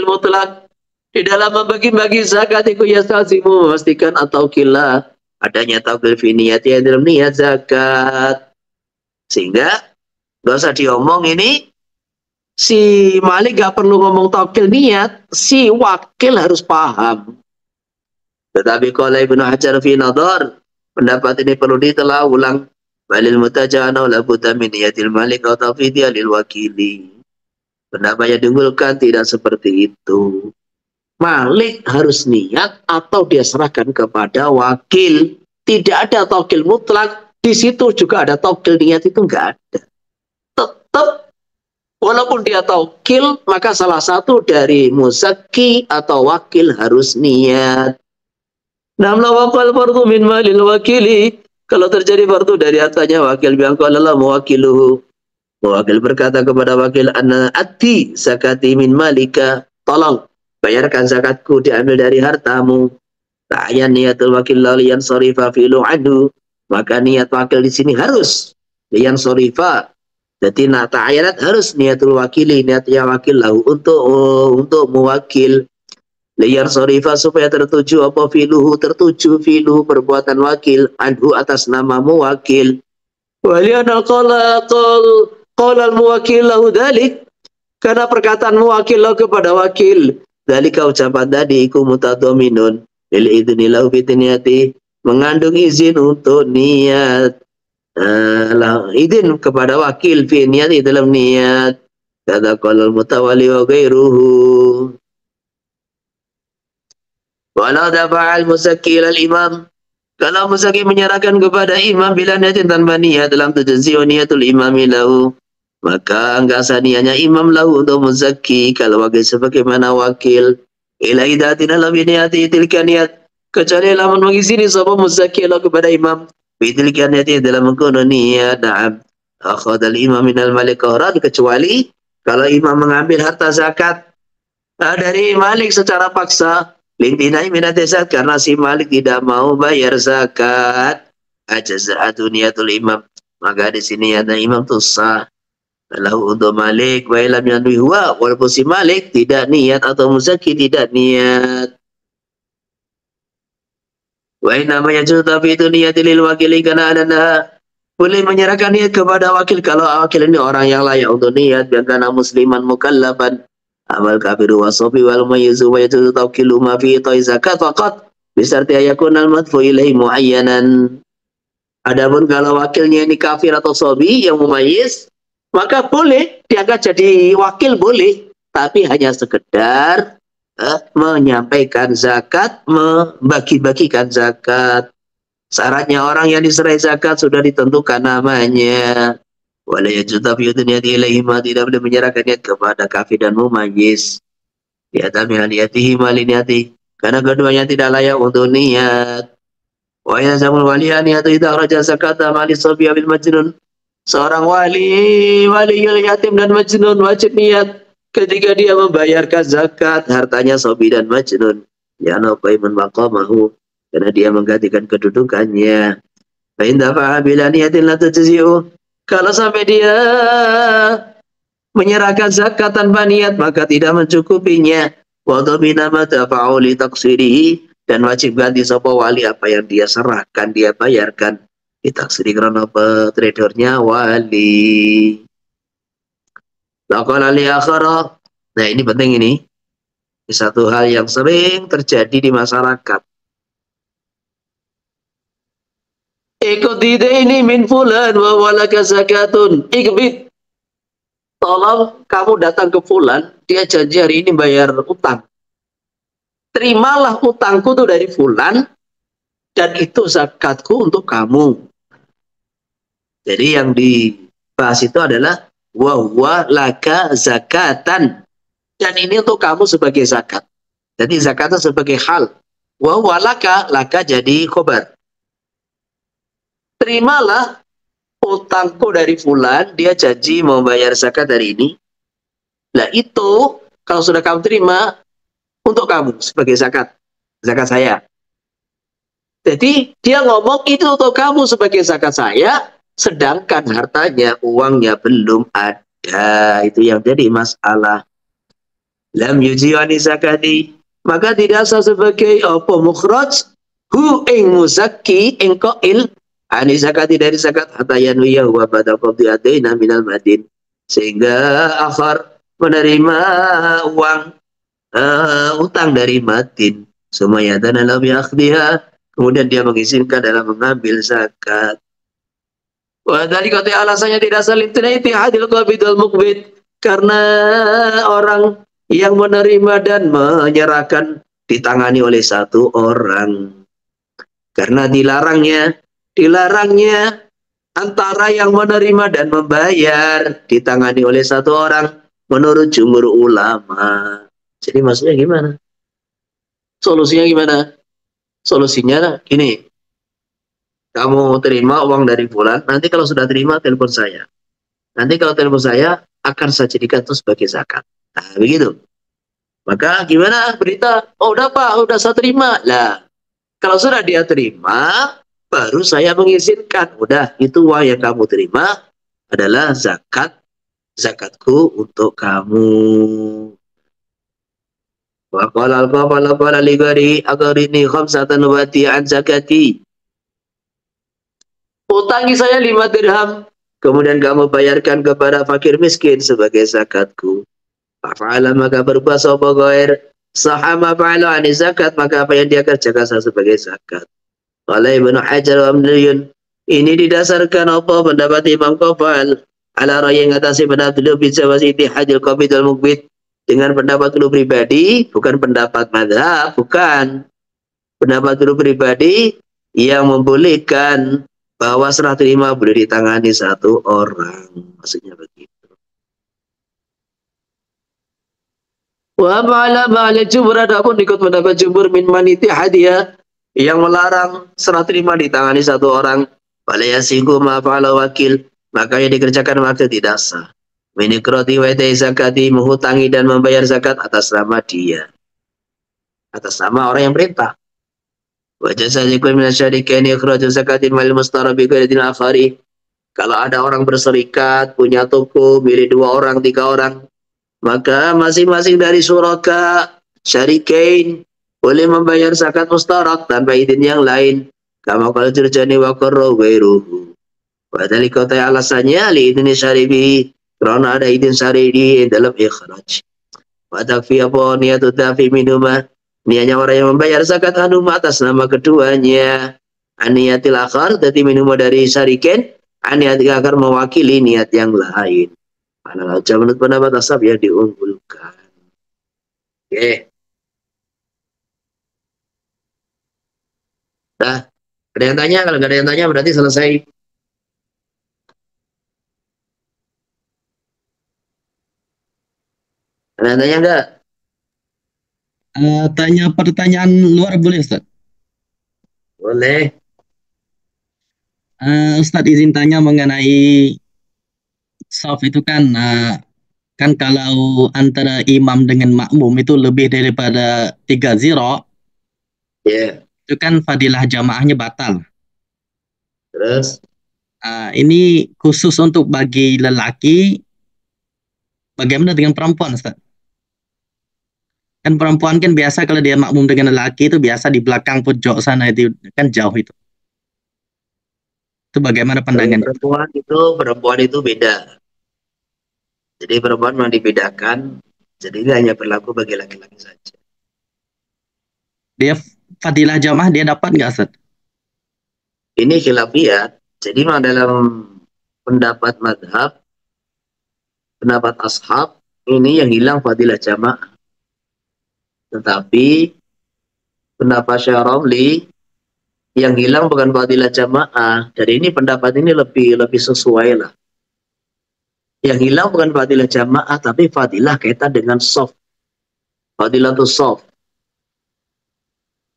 mutlak. Di dalam membagi-bagi zakat itu yastazimu, memastikan atau kila adanya taukil fi niyati dalam niat zakat. Sehingga gak usah diomong ini si Malik gak perlu ngomong taukil niat, si wakil harus paham. Tetapi kalau Ibnu Hajar fi nadhar, pendapat ini perlu ditelah ulang. Balil mutajana la budda min niyatil malik atau tawfidiyah lil wakili. Pendapat yang diunggulkan tidak seperti itu. Malik harus niat atau dia serahkan kepada wakil. Tidak ada taukil mutlak. Di situ juga ada taukil niat, itu enggak ada. Tetap walaupun dia taukil, maka salah satu dari muzakki atau wakil harus niat. Namla waqal fardu min malil wakili, kalau terjadi fardu dari hartanya wakil, biangqalala muwakiluhu, wakil berkata kepada wakil, anna ati zakati min malika, tolong bayarkan zakatku diambil dari hartamu. Ta'yan niatul wakil liyan sorifa fi'lu anhu, maka niat wakil di sini harus liyan sorifa. Jadi ta'yanat harus niatul wakili, niatnya wakil lahu untuk mewakil. Liyan sorifa supaya tertuju apa filuhu, tertuju filuhu perbuatan wakil, anhu atas nama mewakil. Waliana qala al-muwakil lahu dzalik, karena perkataan muwakil lahu kepada wakil, dzalika ucapan tadi iku mutadhaminun lil idzni lahu fi niyati, mengandung izin untuk niat, izin kepada wakil fi niyati dalam niat. Kata qala al-mutawalli wa ghairuhu. Walau dafa'al musakki ilal imam, kalau musakki menyerahkan kepada imam bila niatin tanpa niat dalam tajzi'u niatul imami lahu, maka enggak sah niatnya imam lahu untuk musakki kalau wakil sebagaimana wakil. Ila idatina lam niati tilka niat, kecuali lamun mengisini sapa musakki lahu kepada imam bitilka niati dalam mengkono niat. Na'am, akhadal imam minal malik qahran, kecuali kalau imam mengambil harta zakat dari malik secara paksa, lintinai minat zakat, karena si malik tidak mau bayar zakat, ajaza'atu niatul imam, maka di sini ada imam itu sah. Lahu untuk malik wa ilam yanwi huwa, walaupun si malik tidak niat atau muzaki tidak niat. Wa inna ma yajuzu fi itu niat lil wakili kana adana, boleh menyerahkan niat kepada wakil kalau wakil ini orang yang layak untuk niat, biarkan musliman mukallafan amal kafiru wasofi wal mayyizu wa yajuzu tawkilu ma fi ta'i zakat faqat bisarti ayakun al-madfu ilaihi muayyanan. Adapun kalau wakilnya ini kafir atau sobi yang mumayyiz, maka boleh diangkat jadi wakil, boleh, tapi hanya sekedar menyampaikan zakat, membagi-bagikan zakat. Syaratnya orang yang diserai zakat sudah ditentukan namanya. Wala yajuzu fi dunyati ilaihima, tidak boleh menyerahkannya kepada kafir dan mumayyiz. Di atami aliyatihi maliniyati, karena keduanya tidak layak untuk niat. Wa yazamul waliya niyatu idza kharaja zakata mali sabiya bil majnun. Seorang waliul yatim dan majnun wajib niat ketika dia membayarkan zakat hartanya sobi dan majnun. Ya naqaimun maqamahu, karena dia menggantikan kedudukannya. Fa in dafa'a bila niyatin la tujzi'u, kalau sampai dia menyerahkan zakat tanpa niat maka tidak mencukupinya. Wa dhabina ma dafa'u li taqsirihi, dan wajib ganti sapa wali apa yang dia serahkan, dia bayarkan. Ditaksiri karena tradernya wali. Laqala li akhara. Nah, ini penting ini. Ini satu hal yang sering terjadi di masyarakat. Ikut ini min fulan wa walaka zakatun ikbit. Tolong kamu datang ke fulan, dia janji hari ini bayar utang. Terimalah utangku tuh dari fulan, dan itu zakatku untuk kamu. Jadi yang dibahas itu adalah wa huwa laka zakatan, dan ini untuk kamu sebagai zakat. Jadi zakatnya sebagai hal. Wa huwa laka, laka jadi khobar. Terimalah utangku dari fulan, dia janji mau bayar zakat hari ini. Nah itu kalau sudah kamu terima, untuk kamu sebagai zakat, zakat saya. Jadi dia ngomong itu untuk kamu sebagai zakat saya, sedangkan hartanya, uangnya belum ada. Itu yang jadi masalah. Lam yujiwani zakati, maka tidak sah sebagai mukhraj hu ing muzakki ing qail ani zakati dari zakat hatta yanwiya wa bada qabdi adaina minal madin, sehingga akhar menerima uang utang dari madin. Sumayadana lam yakhdiha, kemudian dia mengizinkan dalam mengambil zakat. Wadali kata alasannya tidak saling tenaiti hadil qabidul mukbid, karena orang yang menerima dan menyerahkan ditangani oleh satu orang. Karena dilarangnya antara yang menerima dan membayar ditangani oleh satu orang menurut jumhur ulama. Jadi maksudnya gimana? Solusinya gimana? Solusinya gini. Kamu terima uang dari fulan, nanti kalau sudah terima telepon saya. Nanti kalau telepon saya akan saya jadikan itu sebagai zakat. Nah, begitu. Maka gimana berita? Oh, udah Pak, udah saya terima. Lah, kalau sudah dia terima, baru saya mengizinkan. Udah, itu uang yang kamu terima adalah zakatku untuk kamu. Wa qala al-qala li ghairi agharini khamsatan wa an zakati. utangi saya 5 dirham, kemudian kamu bayarkan kepada fakir miskin sebagai zakatku. Fa'ala maka berbuat sapa ghair sahama fa'ala ani zakat, maka apa yang dia kerjakan sebagai zakat. Qala Ibnu Hajar wa Ibnu ini didasarkan apa pendapat Imam Qafal ala ra'yi yang atasi pendapat beliau bisa wasiti hadil qabid wal mukbid, dengan pendapat beliau pribadi, bukan pendapat mazhab, bukan pendapat beliau pribadi yang membolehkan bahwa serah terima boleh ditangani satu orang, maksudnya begitu. Wa ma'ala ma'ala jumhur, adapun ikut pendapat jumhur min maniti hadiah yang melarang serah terima ditangani satu orang, wala yasihu ma fa'ala wakil, maka yang dikerjakan wakil tidak sah. Minikroti wa zakati, menghutangi dan membayar zakat atas nama dia, atas nama orang yang perintah. Wajah saja kun minasyarikan ikhraju zakatin wal mustarabi ghairi akhari. Kalau ada orang berserikat, punya toko, milik 2 orang, 3 orang, maka masing-masing dari suraka syarikain boleh membayar zakat mustarak tanpa izin yang lain. Kama qala Jurjani wa qarra ghairuhu. Wa dzalika alasannya li idzni syaribi, karena ada izin syari'i dalam ikhraj. Wa takfi apa niatu dafi minuma, niatnya orang yang membayar zakat anuma atas nama keduanya. Aniyatil akhar, jadi minuma dari syarikin, aniyatil akhar mewakili niat yang lain. Mana aja menurut pendapat ashab yang diunggulkan. Oke. Nah, ada yang tanya? Kalau nggak ada yang tanya berarti selesai. Ada yang tanya nggak? Tanya pertanyaan luar boleh, Ustaz? Boleh. Ustaz izin tanya mengenai saf itu kan, kan kalau antara imam dengan makmum itu lebih daripada 3 zira, Ya. itu kan fadilah jamaahnya batal. Terus? Ini khusus untuk bagi lelaki, bagaimana dengan perempuan, Ustaz? Kan perempuan kan biasa kalau dia makmum dengan lelaki itu biasa di belakang pojok sana, itu kan jauh itu. Itu bagaimana pandangan? Perempuan itu beda. Jadi perempuan memang dibedakan. Jadi ini hanya berlaku bagi laki-laki saja. Dia fadilah jamaah dia dapat nggak, Ustaz? Ini khilafiyat. Jadi memang dalam pendapat madhab, pendapat ashab, ini yang hilang fadilah jamaah. Tetapi pendapat Syarabli yang hilang bukan fadilah jamaah. Jadi ini pendapat ini lebih sesuai lah. Yang hilang bukan fadilah jamaah, tapi fadilah kaitan dengan soft. Fadilatul soft.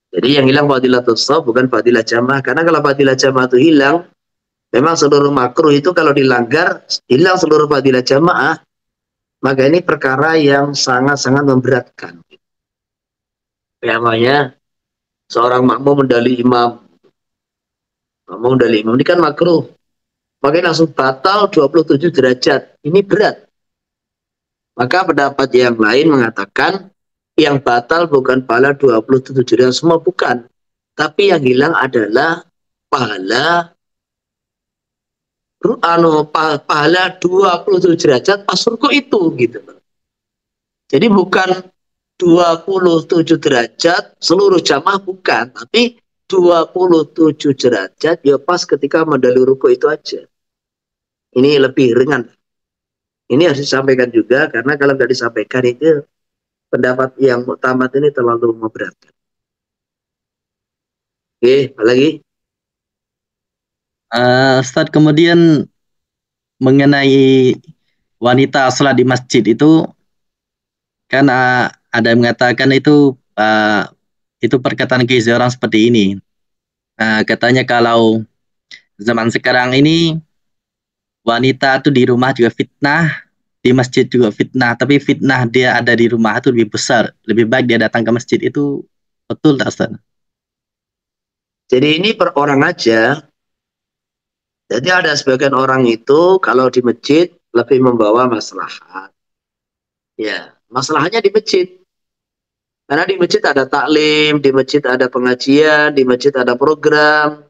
Jadi yang hilang fadilatul soft bukan fadilah jamaah. Karena kalau fadilah jamaah itu hilang, memang seluruh makruh itu kalau dilanggar, hilang seluruh fadilah jamaah, maka ini perkara yang sangat-sangat memberatkan. Namanya seorang makmum mendali imam. Makmum mendali imam ini kan makruh. Makanya langsung batal 27 derajat. Ini berat. Maka pendapat yang lain mengatakan yang batal bukan pahala 27 derajat semua, bukan. Tapi yang hilang adalah pahala 27 derajat pas ruku itu gitu. Jadi bukan 27 derajat seluruh jamaah, bukan, tapi 27 derajat ya pas ketika mendali ruku itu aja. Ini lebih ringan. Ini harus disampaikan juga, karena kalau nggak disampaikan itu pendapat yang muktamad ini terlalu memberatkan. Oke, apa lagi? Ustaz, kemudian mengenai wanita sholat di masjid itu kan ada yang mengatakan itu perkataan kiai orang seperti ini. Katanya kalau zaman sekarang ini wanita tuh di rumah juga fitnah, di masjid juga fitnah, tapi fitnah dia ada di rumah itu lebih besar, lebih baik dia datang ke masjid. Itu betul tak, Ustaz? Jadi ini per orang aja. Jadi ada sebagian orang itu kalau di masjid lebih membawa maslahat. Ya, masalahnya di masjid. Karena di masjid ada taklim, di masjid ada pengajian, di masjid ada program.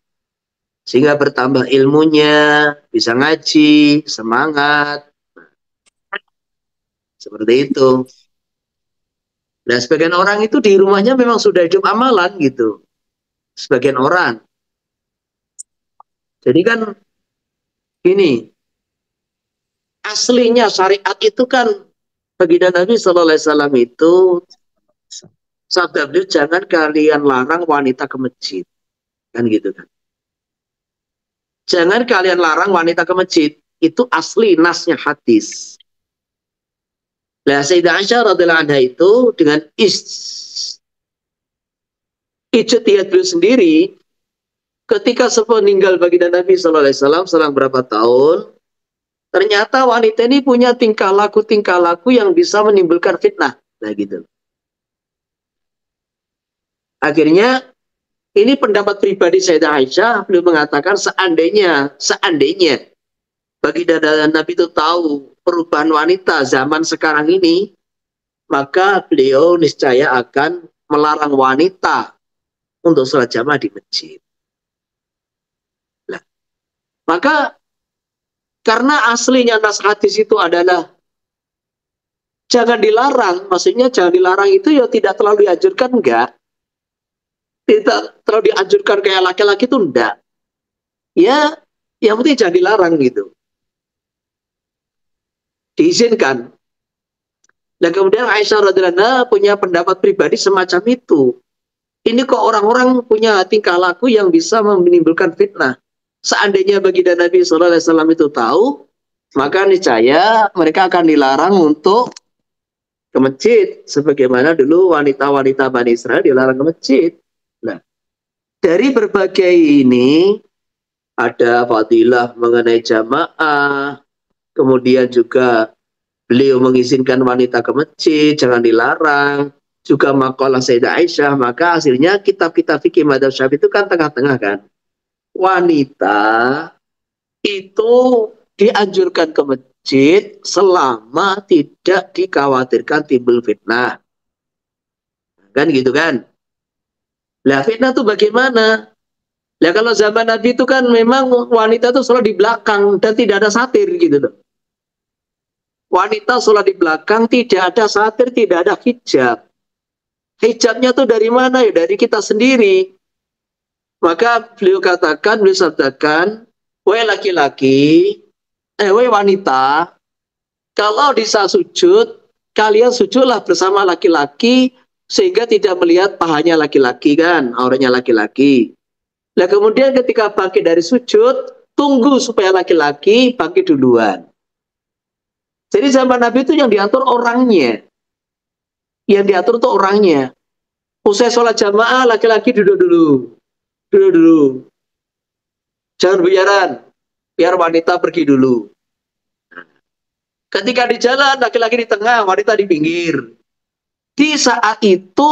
Sehingga bertambah ilmunya, bisa ngaji, semangat. Seperti itu. Nah, sebagian orang itu di rumahnya memang sudah hidup amalan gitu. Sebagian orang. Jadi kan gini, aslinya syariat itu kan baginda Nabi Shallallahu Alaihi Wasallam itu sabda beliau, jangan kalian larang wanita ke masjid, kan gitu kan. Jangan kalian larang wanita ke masjid, itu asli nasnya hadis. Nah, Sayyidah Aisyah radhiyallahu anha itu dengan ijtihad beliau sendiri, ketika sepeninggal baginda Nabi Shallallahu Alaihi Wasallam selang berapa tahun, ternyata wanita ini punya tingkah laku yang bisa menimbulkan fitnah. Nah gitu. Akhirnya ini pendapat pribadi Sayyidah Aisyah, beliau mengatakan seandainya baginda Nabi itu tahu perubahan wanita zaman sekarang ini, maka beliau niscaya akan melarang wanita untuk sholat jamaah di masjid. Nah, maka karena aslinya nas hadis itu adalah jangan dilarang, maksudnya jangan dilarang itu ya tidak terlalu dianjurkan, enggak. Tidak terlalu dianjurkan kayak laki-laki itu enggak. Ya, yang penting jangan dilarang gitu. Diizinkan. Dan kemudian Aisyah radhiyallahu anha punya pendapat pribadi semacam itu. Ini kok orang-orang punya tingkah laku yang bisa menimbulkan fitnah. Seandainya baginda Nabi Shallallahu Alaihi Wasallam itu tahu, maka niscaya mereka akan dilarang untuk ke masjid, sebagaimana dulu wanita-wanita Bani Israel dilarang ke masjid. Nah, dari berbagai ini ada fadilah mengenai jamaah, kemudian juga beliau mengizinkan wanita ke masjid, jangan dilarang, juga makalah Sayyidah Aisyah, maka hasilnya kitab-kitab fikih madzhab Syafi'i itu kan tengah-tengah kan. Wanita itu dianjurkan ke masjid selama tidak dikhawatirkan timbul fitnah. Kan gitu kan? Lah fitnah itu bagaimana? Lah kalau zaman Nabi itu kan memang wanita itu sholat di belakang dan tidak ada satir gitu loh. Wanita sholat di belakang, tidak ada satir, tidak ada hijab. Hijabnya tuh dari mana ya? Dari kita sendiri. Maka beliau sabdakan, wahai laki-laki, wahai wanita, kalau di saat sujud, kalian sujudlah bersama laki-laki sehingga tidak melihat pahanya laki-laki kan, auranya laki-laki. Nah kemudian ketika bangkit dari sujud, tunggu supaya laki-laki bangkit duluan. Jadi zaman Nabi itu yang diatur orangnya. Yang diatur itu orangnya. Usai sholat jamaah, laki-laki duduk dulu. Duduk dulu. Jangan biaran. Biar wanita pergi dulu. Ketika di jalan, laki-laki di tengah, wanita di pinggir. Di saat itu,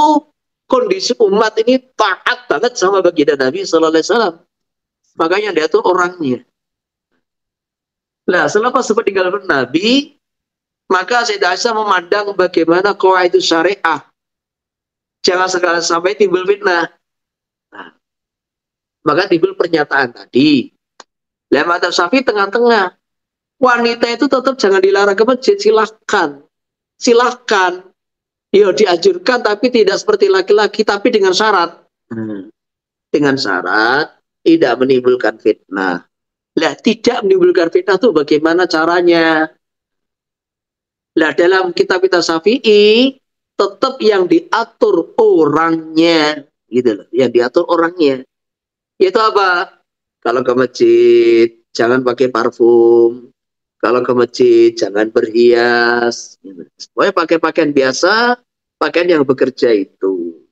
kondisi umat ini taat banget sama baginda Nabi Sallallahu Alaihi Wasallam. Makanya diatur orangnya. Nah, selepas sepeninggal Nabi, maka Sayyidah Aisyah memandang bagaimana qawaid syariah. Jangan sekali sampai timbul fitnah. Nah, maka timbul pernyataan tadi. Lah madzhab Syafi'i tengah-tengah. Wanita itu tetap jangan dilarang ke masjid, silahkan. Silahkan. Ya dianjurkan tapi tidak seperti laki-laki, tapi dengan syarat. Dengan syarat tidak menimbulkan fitnah. Lah tidak menimbulkan fitnah itu bagaimana caranya? Lah dalam kitab-kitab Syafi'i tetap yang diatur orangnya, gitu loh. Yang diatur orangnya. Itu apa? Kalau ke masjid jangan pakai parfum. Kalau ke masjid jangan berhias. Pokoknya pakai pakaian biasa, pakaian yang bekerja itu.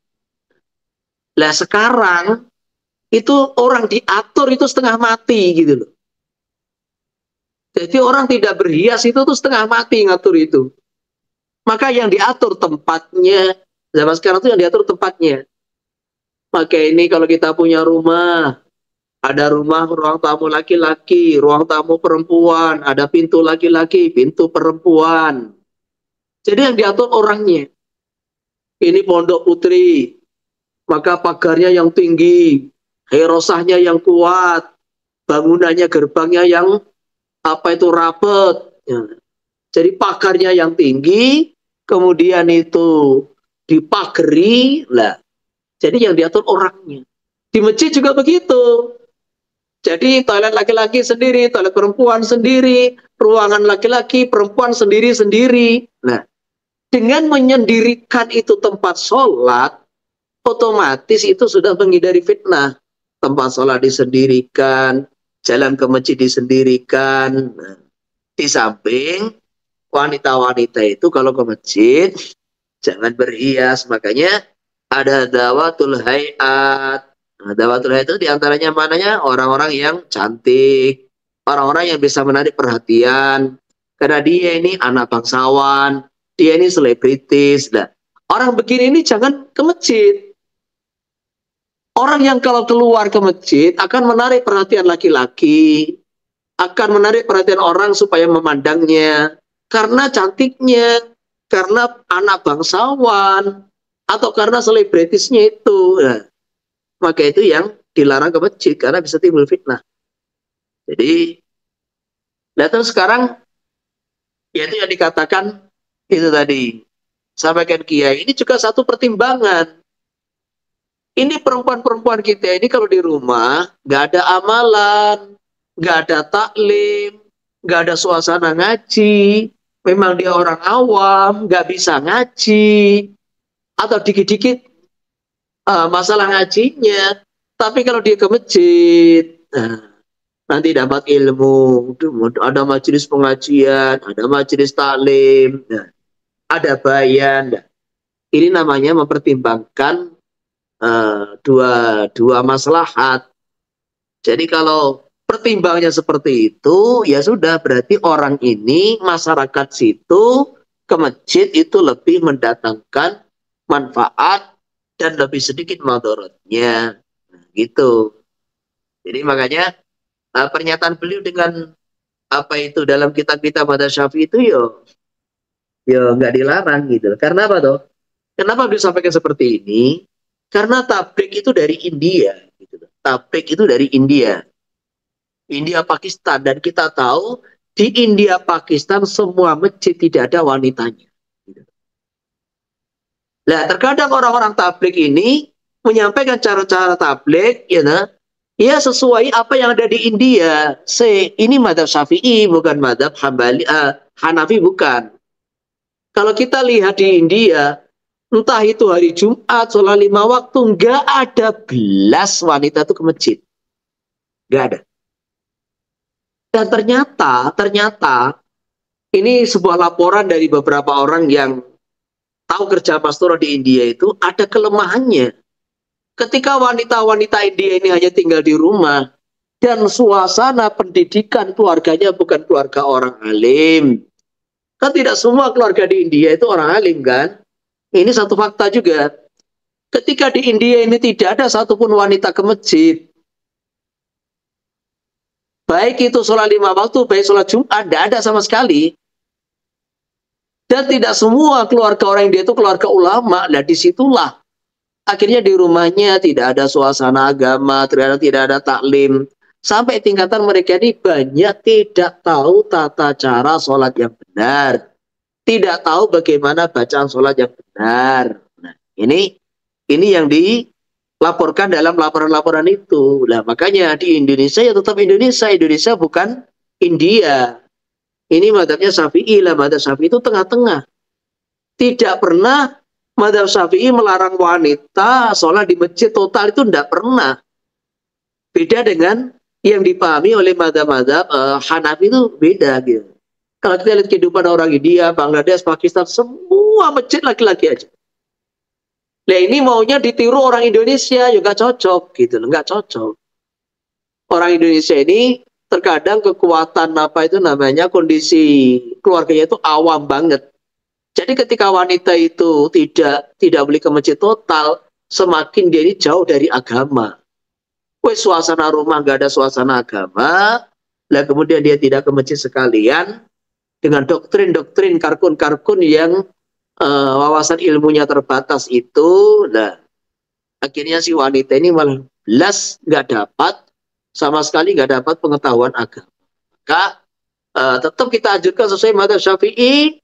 Lah sekarang itu orang diatur itu setengah mati gitu loh. Jadi orang tidak berhias itu tuh setengah mati ngatur itu. Maka yang diatur tempatnya, zaman sekarang itu yang diatur tempatnya. Maka ini kalau kita punya rumah, ada rumah ruang tamu laki-laki, ruang tamu perempuan, ada pintu laki-laki, pintu perempuan. Jadi yang diatur orangnya. Ini pondok putri, maka pagarnya yang tinggi, herosahnya yang kuat, bangunannya, gerbangnya yang rapet. Ya. Jadi pagarnya yang tinggi, kemudian itu dipagari, lah. Jadi yang diatur orangnya. Di masjid juga begitu. Jadi toilet laki-laki sendiri, toilet perempuan sendiri, ruangan laki-laki, perempuan sendiri-sendiri. Nah, dengan menyendirikan itu tempat sholat, otomatis itu sudah menghindari fitnah. Tempat sholat disendirikan, jalan ke masjid disendirikan. Nah, di samping wanita-wanita itu kalau ke masjid jangan berhias, makanya ada dawatul hayat. Nah, dawatul hayat itu diantaranya mananya orang-orang yang cantik, orang-orang yang bisa menarik perhatian, karena dia ini anak bangsawan, dia ini selebritis. Nah, orang begini ini jangan ke masjid. Orang yang kalau keluar ke masjid akan menarik perhatian laki-laki, akan menarik perhatian orang supaya memandangnya, karena cantiknya, karena anak bangsawan, atau karena selebritisnya itu. Nah, maka itu yang dilarang ke masjid, karena bisa timbul fitnah. Jadi, nah terus sekarang, yaitu yang dikatakan, itu tadi, sampaikan Kiai, ini juga satu pertimbangan. Ini perempuan-perempuan kita ini kalau di rumah, nggak ada amalan, nggak ada taklim, nggak ada suasana ngaji, memang dia orang awam, nggak bisa ngaji, atau dikit-dikit masalah ngajinya. Tapi kalau dia ke masjid, nanti dapat ilmu, ada majelis pengajian, ada majelis taklim, ada bayan. Ini namanya mempertimbangkan dua maslahat. Jadi kalau pertimbangannya seperti itu, ya sudah, berarti orang ini, masyarakat situ ke masjid itu lebih mendatangkan manfaat dan lebih sedikit madaratnya. Nah, gitu. Jadi makanya pernyataan beliau dengan apa itu dalam kitab-kitab Madzhab Syafi'i itu yo nggak dilarang gitu. Karena apa toh? Kenapa beliau sampaikan seperti ini? Karena tablik itu dari India. Gitu. Tablik itu dari India. India Pakistan. Dan kita tahu di India Pakistan semua masjid tidak ada wanitanya. Gitu. Nah, terkadang orang-orang tablik ini menyampaikan cara-cara tablik, ya sesuai apa yang ada di India. Ini madzhab Syafi'i, bukan madzhab Hanafi, bukan. Kalau kita lihat di India, entah itu hari Jumat, sholat 5 waktu, nggak ada belas wanita itu ke masjid. Nggak ada. Dan ternyata, ini sebuah laporan dari beberapa orang yang tahu kerja pastoral di India itu, ada kelemahannya. Ketika wanita-wanita India ini hanya tinggal di rumah, dan suasana pendidikan keluarganya bukan keluarga orang alim. Kan tidak semua keluarga di India itu orang alim kan? Ini satu fakta juga. Ketika di India ini tidak ada satupun wanita ke masjid. Baik itu sholat 5 waktu, baik sholat Jumat, tidak ada sama sekali. Dan tidak semua keluarga orang India itu keluarga ulama. Nah disitulah akhirnya di rumahnya tidak ada suasana agama, tidak ada taklim. Sampai tingkatan mereka ini banyak tidak tahu tata cara sholat yang benar. Tidak tahu bagaimana bacaan sholat yang benar. Nah, ini yang dilaporkan dalam laporan-laporan itu. Nah, makanya di Indonesia ya tetap Indonesia. Indonesia bukan India. Ini madzhabnya Syafi'i lah. Madzhab Syafi'i itu tengah-tengah. Tidak pernah madzhab Syafi'i melarang wanita sholat di masjid total, itu tidak pernah. Beda dengan yang dipahami oleh madzhab-madzhab Hanafi, itu beda gitu. Kalau kita lihat kehidupan orang India, Bangladesh, Pakistan, semua masjid laki-laki aja. Nah ini maunya ditiru orang Indonesia, ya nggak cocok gitu, nggak cocok. Orang Indonesia ini terkadang kekuatan kondisi keluarganya itu awam banget. Jadi ketika wanita itu tidak boleh ke masjid total, semakin dia ini jauh dari agama. Suasana rumah nggak ada suasana agama, lah kemudian dia tidak ke masjid sekalian, dengan doktrin-doktrin karkun-karkun yang wawasan ilmunya terbatas itu, nah akhirnya si wanita ini malah belas nggak dapat sama sekali nggak dapat pengetahuan agama. Maka tetap kita anjurkan sesuai madzhab Syafi'i.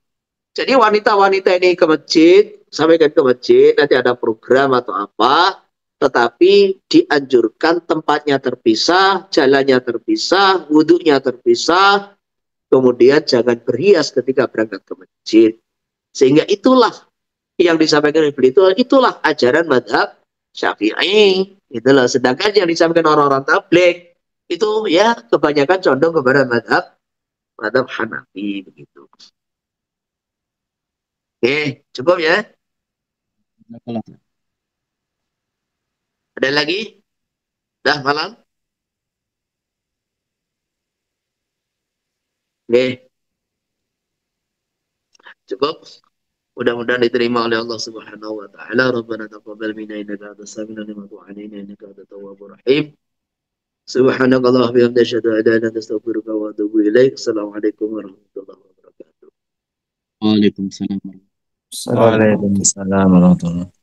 Jadi wanita-wanita ini ke masjid, sampaikan ke masjid, nanti ada program atau apa, tetapi dianjurkan tempatnya terpisah, jalannya terpisah, wudhunya terpisah, kemudian jangan berhias ketika berangkat ke masjid. Sehingga itulah yang disampaikan oleh beliau, itulah ajaran madhab Syafi'i. Itulah. Sedangkan yang disampaikan orang-orang tabligh itu ya kebanyakan condong kepada madhab Hanafi begitu. Oke, cukup ya. Ada lagi? Dah malam? Oke. Cukup. Mudah-mudahan diterima oleh Allah Subhanahu wa taala. Rabbana taqabbal minna innaka antas samiul alim wa tub 'alaina innaka antat tawwabur rahim. Subhanakallahumma wa bihamdika asyhadu an la ilaha illa anta astaghfiruka wa atubu ilaik. Assalamualaikum warahmatullahi wabarakatuh. Waalaikumsalam. Waalaikumsalam warahmatullahi wabarakatuh.